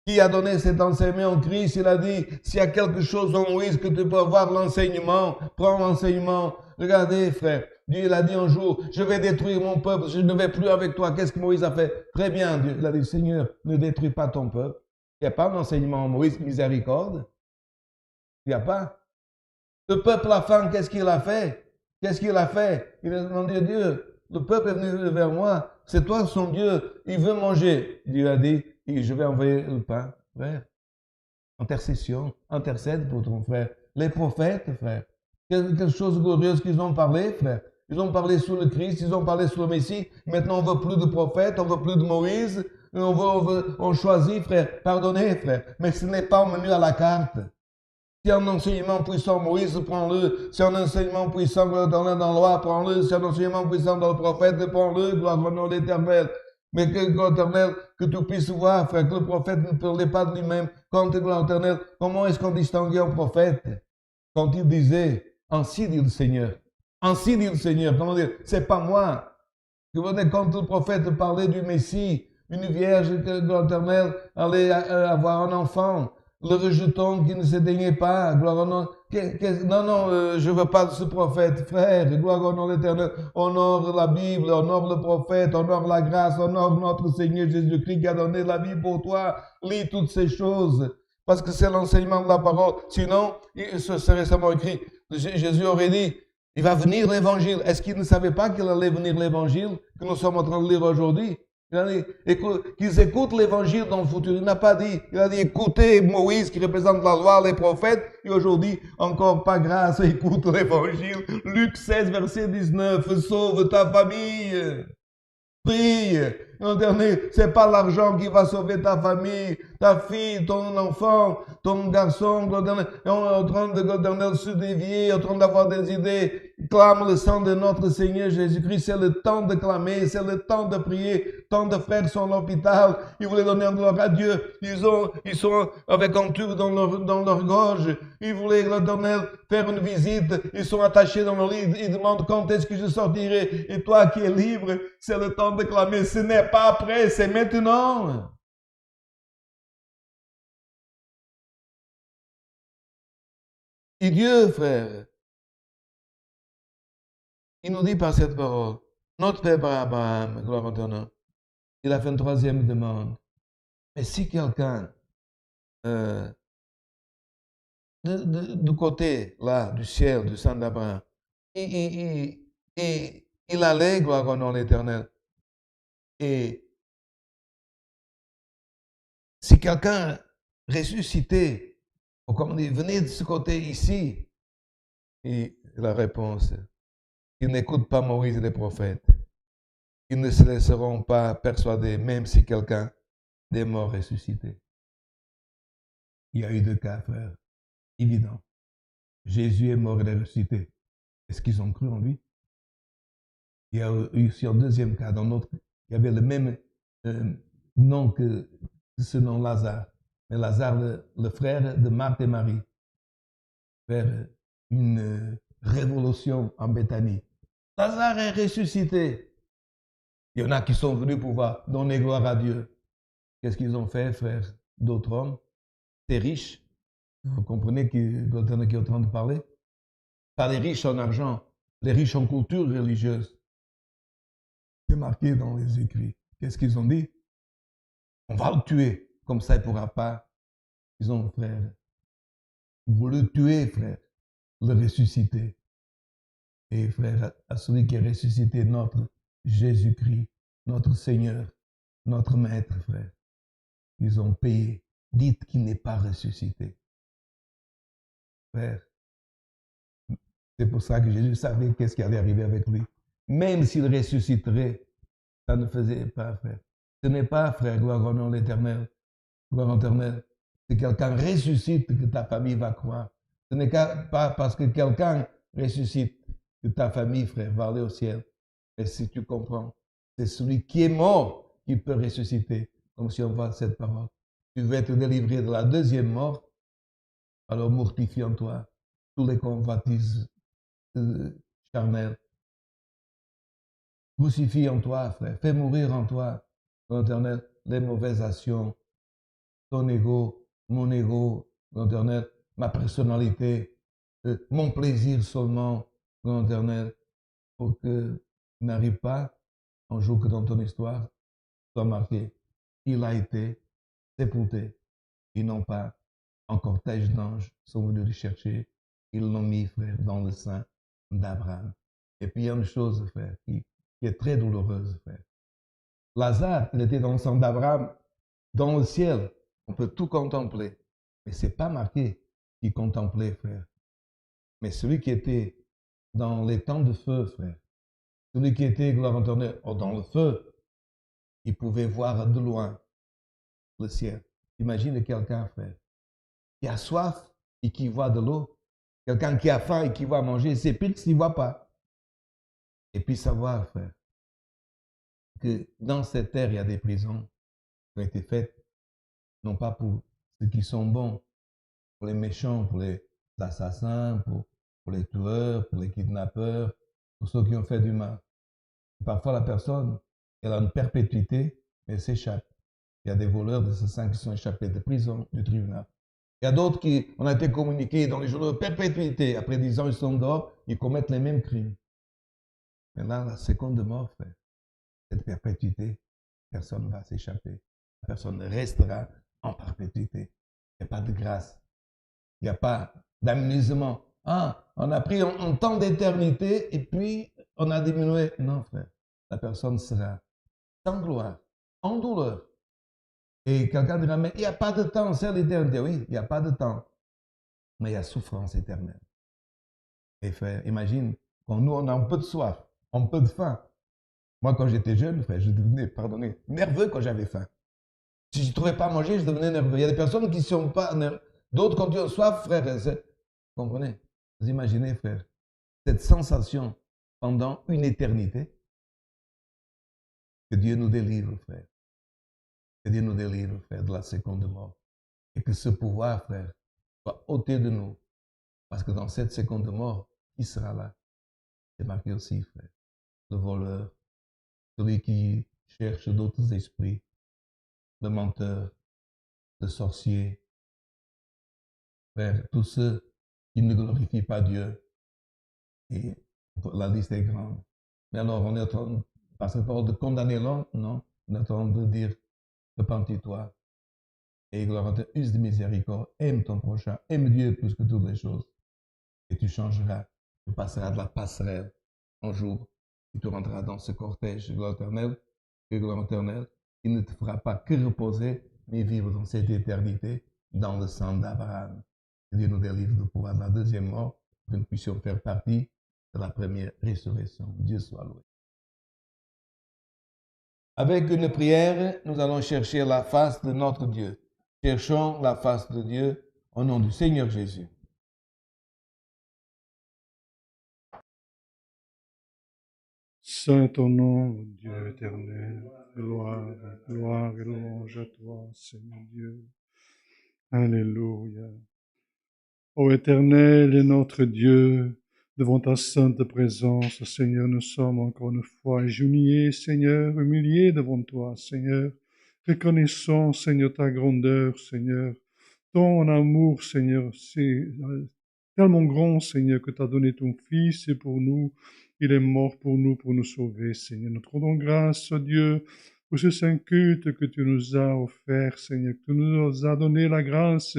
qui a donné cet enseignement en Christ, il a dit, s'il y a quelque chose en Moïse que tu peux avoir l'enseignement, prends l'enseignement. Regardez, frère, Dieu il a dit un jour, je vais détruire mon peuple, je ne vais plus avec toi. Qu'est-ce que Moïse a fait? Très bien, Dieu. Il a dit, Seigneur, ne détruis pas ton peuple. Il n'y a pas d'enseignement en Moïse, miséricorde. Il n'y a pas. Le peuple a faim, qu'est-ce qu'il a fait? Qu'est-ce qu'il a fait? Il a demandé à Dieu, le peuple est venu vers moi, c'est toi son Dieu, il veut manger. Dieu a dit, je vais envoyer le pain, frère. Intercession, intercède pour ton frère. Les prophètes, frère. Quelque chose de glorieux qu'ils ont parlé, frère. Ils ont parlé sur le Christ, ils ont parlé sur le Messie. Maintenant, on ne veut plus de prophètes, on ne veut plus de Moïse. On choisit, frère. Pardonnez, frère. Mais ce n'est pas un menu à la carte. Si un enseignement puissant, Moïse, prends-le. Si un enseignement puissant dans la loi, prends-le. Si un enseignement puissant dans le prophète, prends-le. Gloire au nom de l'Éternel. Mais que, gloire éternelle, que tu puisses voir, frère, que le prophète ne parlait pas de lui-même. Quand, gloire éternelle, comment est-ce qu'on distinguait un prophète? Quand il disait, ainsi dit le Seigneur. Ainsi dit le Seigneur. Comment dire? C'est pas moi. Quand le prophète parlait du Messie, une vierge, gloire éternelle, allait avoir un enfant, le rejeton qui ne s'éteignait pas, gloire au nom. Non, je veux pas de ce prophète, frère, gloire au nom de l'Éternel. Honore la Bible, honore le prophète, honore la grâce, honore notre Seigneur Jésus-Christ qui a donné la vie pour toi. Lis toutes ces choses, parce que c'est l'enseignement de la parole. Sinon, ce serait récemment écrit, Jésus aurait dit, il va venir l'évangile. Est-ce qu'il ne savait pas qu'il allait venir l'évangile que nous sommes en train de lire aujourd'hui? Il a dit qu'ils écoutent l'évangile dans le futur. Il n'a pas dit. Il a dit écoutez Moïse qui représente la loi, les prophètes. Et aujourd'hui, encore pas grâce, écoute l'évangile. Luc 16, verset 19. Sauve ta famille. Prie. En dernier, c'est pas l'argent qui va sauver ta famille, ta fille, ton enfant, ton garçon, en train de se dévier, en train d'avoir des idées. Clame le sang de notre Seigneur Jésus-Christ. C'est le temps de clamer, c'est le temps de prier. Tant de frères sont à l'hôpital. Ils voulaient donner gloire à Dieu. Ils sont avec un tube dans leur gorge. Ils voulaient faire une visite. Ils sont attachés dans leur lit. Ils demandent quand est-ce que je sortirai. Et toi qui es libre, c'est le temps de clamer. Ce n'est pas après, c'est maintenant. Et Dieu, frère, il nous dit par cette parole, notre Père Abraham, gloire à ton nom, il a fait une troisième demande. Mais si quelqu'un, du côté, là, du ciel, du sang d'Abraham, il allait, gloire au nom de l'Éternel. Et si quelqu'un ressuscité, ou comme on dit, venez de ce côté ici, et la réponse, ils n'écoutent pas Moïse et les prophètes. Ils ne se laisseront pas persuader, même si quelqu'un des morts ressuscité. Il y a eu deux cas, frère, évident. Jésus est mort et est ressuscité. Est-ce qu'ils ont cru en lui? Il y a eu aussi un deuxième cas, dans notre, il y avait le même nom que ce nom Lazare. Mais Lazare, le frère de Marthe et Marie, faire une révolution en Béthanie. Lazare est ressuscité. Il y en a qui sont venus pouvoir donner gloire à Dieu. Qu'est-ce qu'ils ont fait, frère? D'autres hommes, des riches. Vous comprenez qui est en train de parler? Pas les riches en argent, les riches en culture religieuse. C'est marqué dans les écrits. Qu'est-ce qu'ils ont dit? On va le tuer. Comme ça, il ne pourra pas. Ils ont, frère, vous le tuez, frère, le ressusciter. Et frère, à celui qui est ressuscité, notre Jésus-Christ, notre Seigneur, notre Maître, frère, ils ont payé. Dites qu'il n'est pas ressuscité. Frère, c'est pour ça que Jésus savait qu'est-ce qui allait arriver avec lui. Même s'il ressusciterait, ça ne faisait pas, frère. Ce n'est pas, frère, gloire au nom de l'Éternel. Gloire au éternel. Si quelqu'un ressuscite, que ta famille va croire. Ce n'est pas parce que quelqu'un ressuscite que ta famille, frère, va aller au ciel. Et si tu comprends, c'est celui qui est mort qui peut ressusciter. Comme si on voit cette parole. Tu veux être délivré de la deuxième mort, alors mortifie en toi tous les convoitises charnelles. Crucifie en toi, frère. Fais mourir en toi, l'Éternel, les mauvaises actions, ton ego, mon ego, l'Éternel, ma personnalité, mon plaisir seulement, l'Éternel, pour que n'arrive pas un jour que dans ton histoire soit marqué, il a été sépulté. Ils n'ont pas, un cortège d'anges sont venus le chercher, ils l'ont mis, frère, dans le sein d'Abraham. Et puis il y a une chose, frère, qui est très douloureuse, frère. Lazare, il était dans le sang d'Abraham, dans le ciel. On peut tout contempler. Mais ce n'est pas marqué qu'il contemplait, frère. Mais celui qui était dans les temps de feu, frère, celui qui était, gloire à ton Dieu, dans le feu, il pouvait voir de loin le ciel. Imagine quelqu'un, frère, qui a soif et qui voit de l'eau. Quelqu'un qui a faim et qui va manger, c'est pire s'il ne voit pas. Et puis savoir, frère, que dans cette terre, il y a des prisons qui ont été faites, non pas pour ceux qui sont bons, pour les méchants, pour les assassins, pour les tueurs, pour les kidnappeurs, pour ceux qui ont fait du mal. Parfois, la personne, elle a une perpétuité, mais elle s'échappe. Il y a des voleurs de ce sang qui sont échappés de prison, du tribunal. Il y a d'autres qui ont été communiqués dans les jours de perpétuité. Après 10 ans, ils sont dehors, ils commettent les mêmes crimes. Maintenant, la seconde mort, frère, cette perpétuité, personne ne va s'échapper. Personne restera en perpétuité. Il n'y a pas de grâce. Il n'y a pas d'amusement. Ah, on a pris un temps d'éternité et puis on a diminué. Non, frère. La personne sera sans gloire, en douleur. Et quelqu'un dira, mais il n'y a pas de temps, c'est l'éternité. Oui, il n'y a pas de temps. Mais il y a souffrance éternelle. Et frère, imagine, quand nous, on a un peu de soif, un peu de faim. Moi, quand j'étais jeune, frère, je devenais, pardonnez, nerveux quand j'avais faim. Si je ne trouvais pas à manger, je devenais nerveux. Il y a des personnes qui ne sont pas nerveux. D'autres, quand tu as soif, frère, vous comprenez? Vous imaginez, frère, cette sensation pendant une éternité. Que Dieu nous délivre, frère. Que Dieu nous délivre, frère, de la seconde mort. Et que ce pouvoir, frère, soit ôté de nous. Parce que dans cette seconde mort, qui sera là? C'est marqué aussi, frère. Le voleur, celui qui cherche d'autres esprits, le menteur, le sorcier, frère, tous ceux qui ne glorifient pas Dieu. Et la liste est grande. Mais alors, on est en train, par cette parole, de condamner l'homme? Non. On est en train de dire, repentis-toi. Et gloire à Dieu, use de miséricorde, aime ton prochain, aime Dieu plus que toutes les choses. Et tu changeras, tu passeras de la passerelle un jour, et tu rentreras dans ce cortège de gloire éternelle, qui ne te fera pas que reposer, mais vivre dans cette éternité, dans le sang d'Abraham. Que Dieu nous délivre du pouvoir de la deuxième mort, que nous puissions faire partie de la première résurrection. Dieu soit loué. Avec une prière, nous allons chercher la face de notre Dieu. Cherchons la face de Dieu au nom du Seigneur Jésus. Saint ton nom, Dieu éternel, gloire, gloire et louange à toi, Seigneur Dieu. Alléluia. Ô Éternel et notre Dieu, devant ta sainte présence, Seigneur, nous sommes encore une fois humiliés, Seigneur, humiliés devant toi, Seigneur. Reconnaissons, Seigneur, ta grandeur, Seigneur, ton amour, Seigneur, c'est tellement grand, Seigneur, que tu as donné ton Fils et pour nous, il est mort pour nous sauver, Seigneur. Nous te rendons grâce, oh Dieu, pour ce saint culte que tu nous as offert, Seigneur, que tu nous as donné la grâce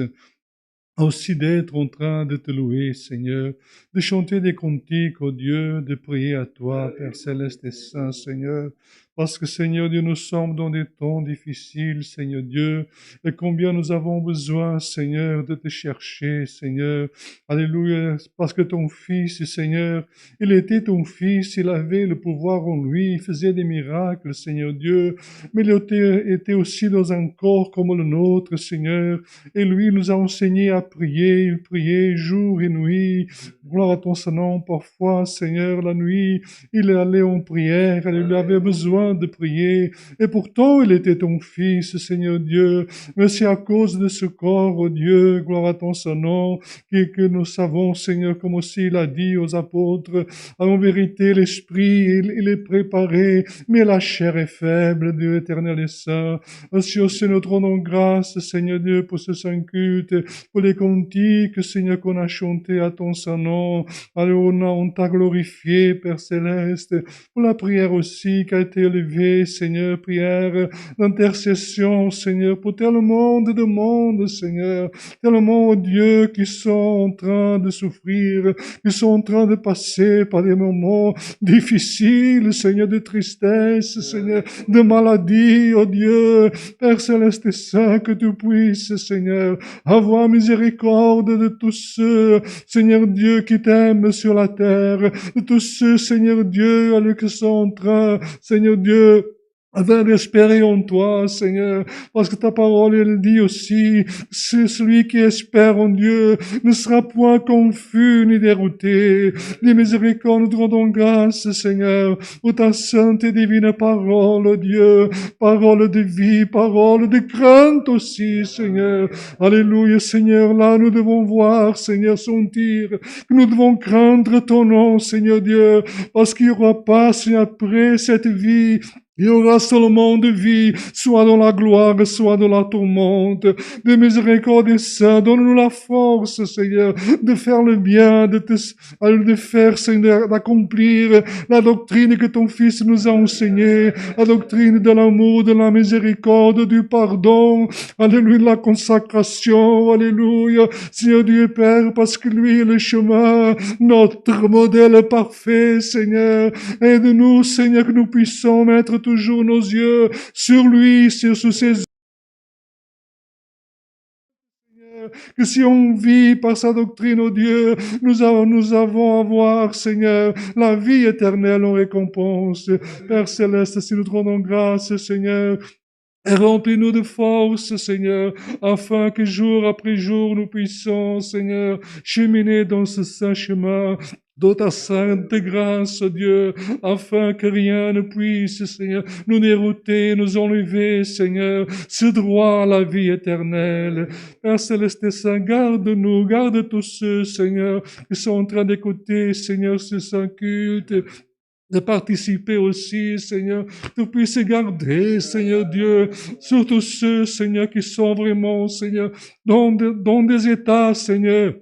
aussi d'être en train de te louer, Seigneur, de chanter des cantiques, oh Dieu, de prier à toi, Père céleste et saint, Seigneur, parce que, Seigneur Dieu, nous sommes dans des temps difficiles, Seigneur Dieu, et combien nous avons besoin, Seigneur, de te chercher, Seigneur. Alléluia, parce que ton Fils, Seigneur, il était ton Fils, il avait le pouvoir en lui, il faisait des miracles, Seigneur Dieu, mais il était aussi dans un corps comme le nôtre, Seigneur, et lui nous a enseigné à prier, il priait jour et nuit, gloire à ton nom, parfois, Seigneur, la nuit, il allait en prière, il avait besoin de prier, et pourtant il était ton Fils, Seigneur Dieu, mais c'est à cause de ce corps, oh Dieu, gloire à ton nom, que nous savons, Seigneur, comme aussi il a dit aux apôtres, en vérité, l'esprit, il est préparé, mais la chair est faible, Dieu éternel et saint. Aussi nous te rendons grâce, Seigneur Dieu, pour ce saint culte, pour les cantiques, Seigneur, qu'on a chanté à ton saint nom. Alors on t'a glorifié, Père céleste, pour la prière aussi qui a été élevée, Seigneur, prière d'intercession, Seigneur, pour tellement de demandes, Seigneur, tellement, oh Dieu, qui sont en train de souffrir, qui sont en train de passer par des moments difficiles, Seigneur, de tristesse, Seigneur, de maladie, oh Dieu, Père céleste et saint, que tu puisses, Seigneur, avoir miséricorde de tous ceux, Seigneur Dieu, qui t'aiment sur la terre, de tous ceux, Seigneur Dieu, qui sont en train, Seigneur Dieu, afin d'espérer en toi, Seigneur, parce que ta parole, elle dit aussi, c'est celui qui espère en Dieu ne sera point confus ni dérouté. Des miséricordes, nous te rendons grâce, Seigneur, pour ta sainte et divine parole, Dieu, parole de vie, parole de crainte aussi, Seigneur. Alléluia, Seigneur, là, nous devons voir, Seigneur, sentir que nous devons craindre ton nom, Seigneur Dieu, parce qu'il n'y aura pas, Seigneur, après cette vie, il y aura seulement de vie, soit dans la gloire, soit dans la tourmente. De miséricorde et saint, donne-nous la force, Seigneur, de faire le bien, de faire, Seigneur, d'accomplir la doctrine que ton Fils nous a enseignée, la doctrine de l'amour, de la miséricorde, du pardon, alléluia, de la consacration, alléluia, Seigneur Dieu Père, parce que lui est le chemin, notre modèle parfait, Seigneur. Aide-nous, Seigneur, que nous puissions mettre toujours nos yeux sur lui, sur ses que si on vit par sa doctrine, oh Dieu, nous avons à voir, Seigneur, la vie éternelle en récompense. Père Céleste, si nous te rendons grâce, Seigneur, et remplis-nous de force, Seigneur, afin que jour après jour nous puissions, Seigneur, cheminer dans ce saint chemin, dans ta sainte grâce, Dieu, afin que rien ne puisse, Seigneur, nous dérouter, nous enlever, Seigneur, ce droit à la vie éternelle. Père Céleste Saint, garde-nous, garde tous ceux, Seigneur, qui sont en train d'écouter, Seigneur, ce saint culte, de participer aussi, Seigneur, que tu puisses garder, Seigneur Dieu, surtout ceux, Seigneur, qui sont vraiment, Seigneur, dans des états, Seigneur,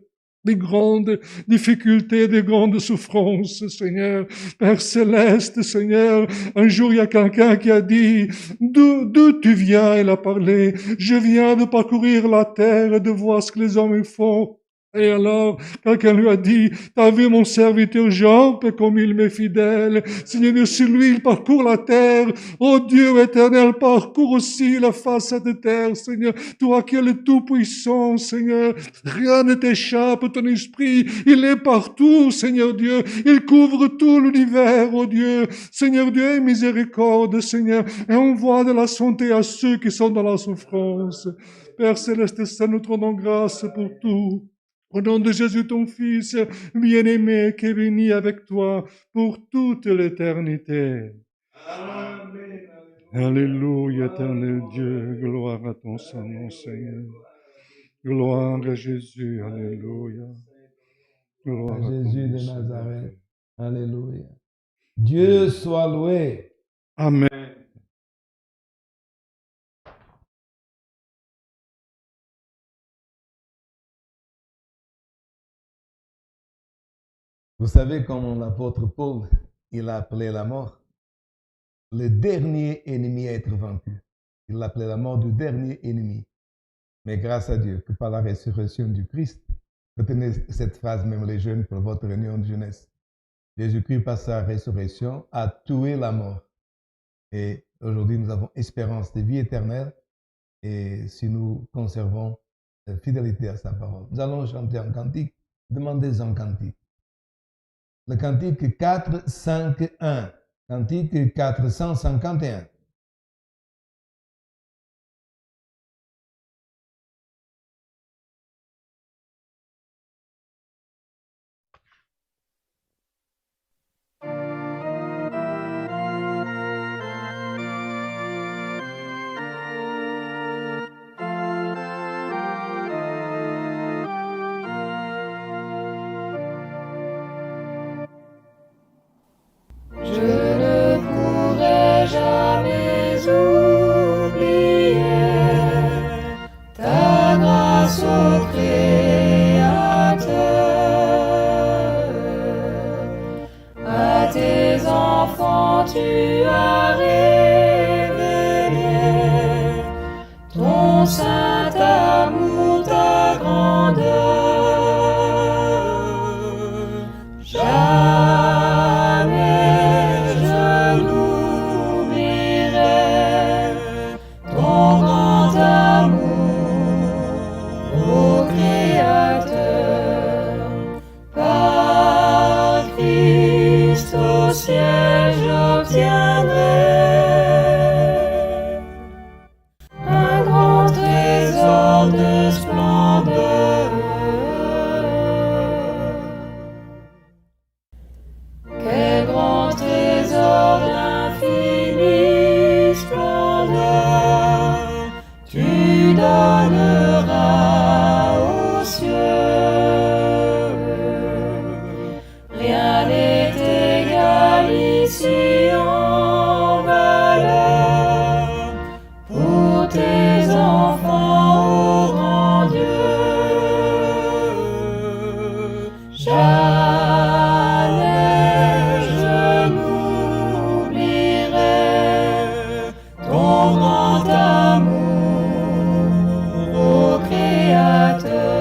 des grandes difficultés, des grandes souffrances, Seigneur. Père Céleste, Seigneur, un jour il y a quelqu'un qui a dit, d'où tu viens? Il a parlé, je viens de parcourir la terre et de voir ce que les hommes font. Et alors, quelqu'un lui a dit, t'as vu mon serviteur Job, comme il m'est fidèle. Seigneur Dieu, sur lui, il parcourt la terre. Oh Dieu éternel, parcours aussi la face de terre, Seigneur. Toi qui es le Tout-Puissant, Seigneur. Rien ne t'échappe, ton esprit, il est partout, Seigneur Dieu. Il couvre tout l'univers, oh Dieu. Seigneur Dieu, aie miséricorde, Seigneur. Et envoie de la santé à ceux qui sont dans la souffrance. Père Céleste Saint, nous te rendons grâce pour tout. Au nom de Jésus, ton Fils, bien-aimé, qui est béni avec toi pour toute l'éternité. Amen. Alléluia, éternel Dieu, gloire à ton Saint-Nom, Seigneur. Gloire à Jésus, alléluia. Gloire à Jésus ton de Seigneur. Nazareth. Alléluia. Dieu soit loué. Amen. Vous savez comment l'apôtre Paul, il a appelé la mort le dernier ennemi à être vaincu. Il l'appelait la mort du dernier ennemi. Mais grâce à Dieu, que par la résurrection du Christ, retenez cette phrase, même les jeunes, pour votre réunion de jeunesse. Jésus-Christ, par sa résurrection, a tué la mort. Et aujourd'hui, nous avons espérance de vie éternelle. Et si nous conservons fidélité à sa parole. Nous allons chanter un cantique. Demandez un cantique. Le cantique 451. Cantique 451. Je ne pourrai jamais oublier ta grâce au Créateur. À tes enfants tu as révélé ton saint amour, ta grandeur. Jamais je n'oublierai ton grand amour au Créateur. Par Christ au ciel j'obtiendrai donnera aux cieux. Rien n'est égal ici en valeur pour tes enfants, ô grand Dieu. Jamais je n'oublierai ton grand amour, ô Créateur.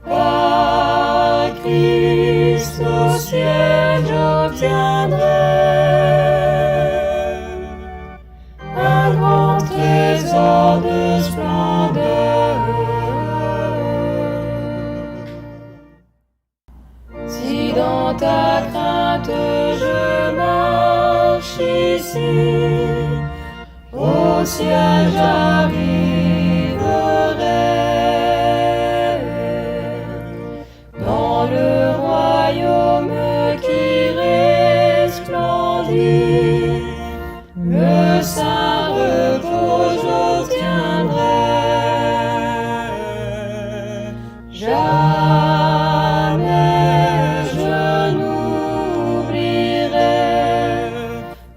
Par Christ au ciel j'obtiendrai un grand trésor de splendeur. Si dans ta crainte je marche ici, au ciel j'arriverai. Dans le royaume qui resplendit, le saint repos j'obtiendrai. Jamais je n'oublierai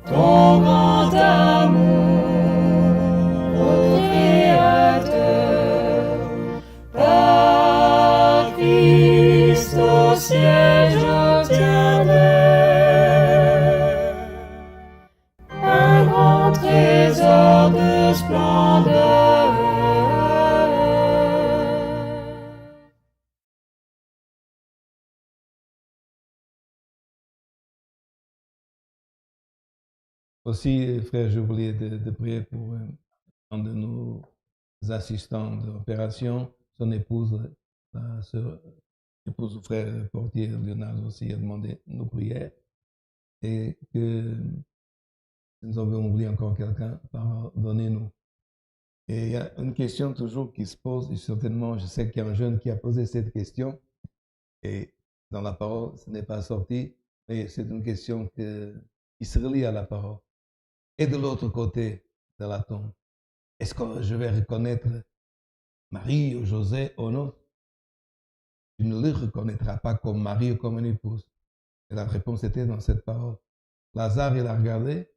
ton grand amour, ô Créateur. Par Christ au ciel j'obtiendrai un grand trésor de splendeur. Aussi, frère, j'ai oublié de prier pour un de nos assistants d'opération, son épouse, la sœur, épouse du frère portier Léonard aussi a demandé nos prières et que si nous avons oublié encore quelqu'un, pardonnez-nous. Et il y a une question toujours qui se pose, et certainement, je sais qu'il y a un jeune qui a posé cette question, et dans la parole, ce n'est pas sorti, mais c'est une question qui se relie à la parole. Et de l'autre côté de la tombe, est-ce que je vais reconnaître Marie ou José ou non? Tu ne le reconnaîtras pas comme mari ou comme une épouse. Et la réponse était dans cette parole. Lazare, il a regardé,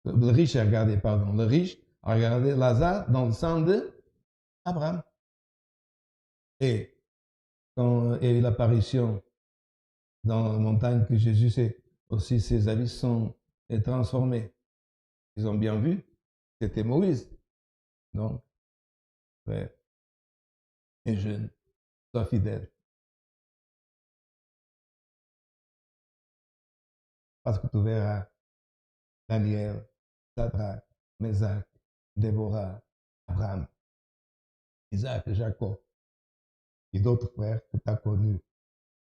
le riche a regardé, pardon, le riche a regardé Lazare dans le sang d'Abraham. Et quand il y a eu l'apparition dans la montagne que Jésus sait, aussi ses avis sont transformés. Ils ont bien vu, c'était Moïse. Donc, frère et jeune, sois fidèle. Parce que tu verras Daniel, Shadrach, Meshach, Déborah, Abraham, Isaac, Jacob et d'autres frères que tu as connus,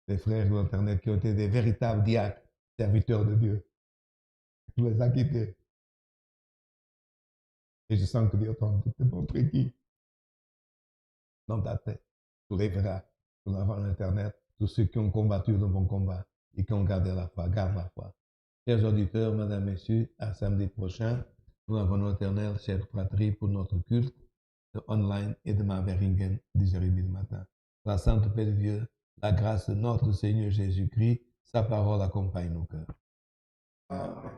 des frères de l'Internet qui ont été des véritables diacres, serviteurs de Dieu. Tu les as quittés. Et je sens que Dieu t'a te montrer qui dans ta tête. Tu les verras sur l'Internet, tous ceux qui ont combattu le bon combat et qui ont gardé la foi. Garde la foi. Chers auditeurs, mesdames, messieurs, à samedi prochain, nous avons éternel, chère fratrie, pour notre culte de online et demain vers Ringen, 10h30 du matin. La sainte paix de Dieu, la grâce de notre Seigneur Jésus-Christ, sa parole accompagne nos cœurs. Amen.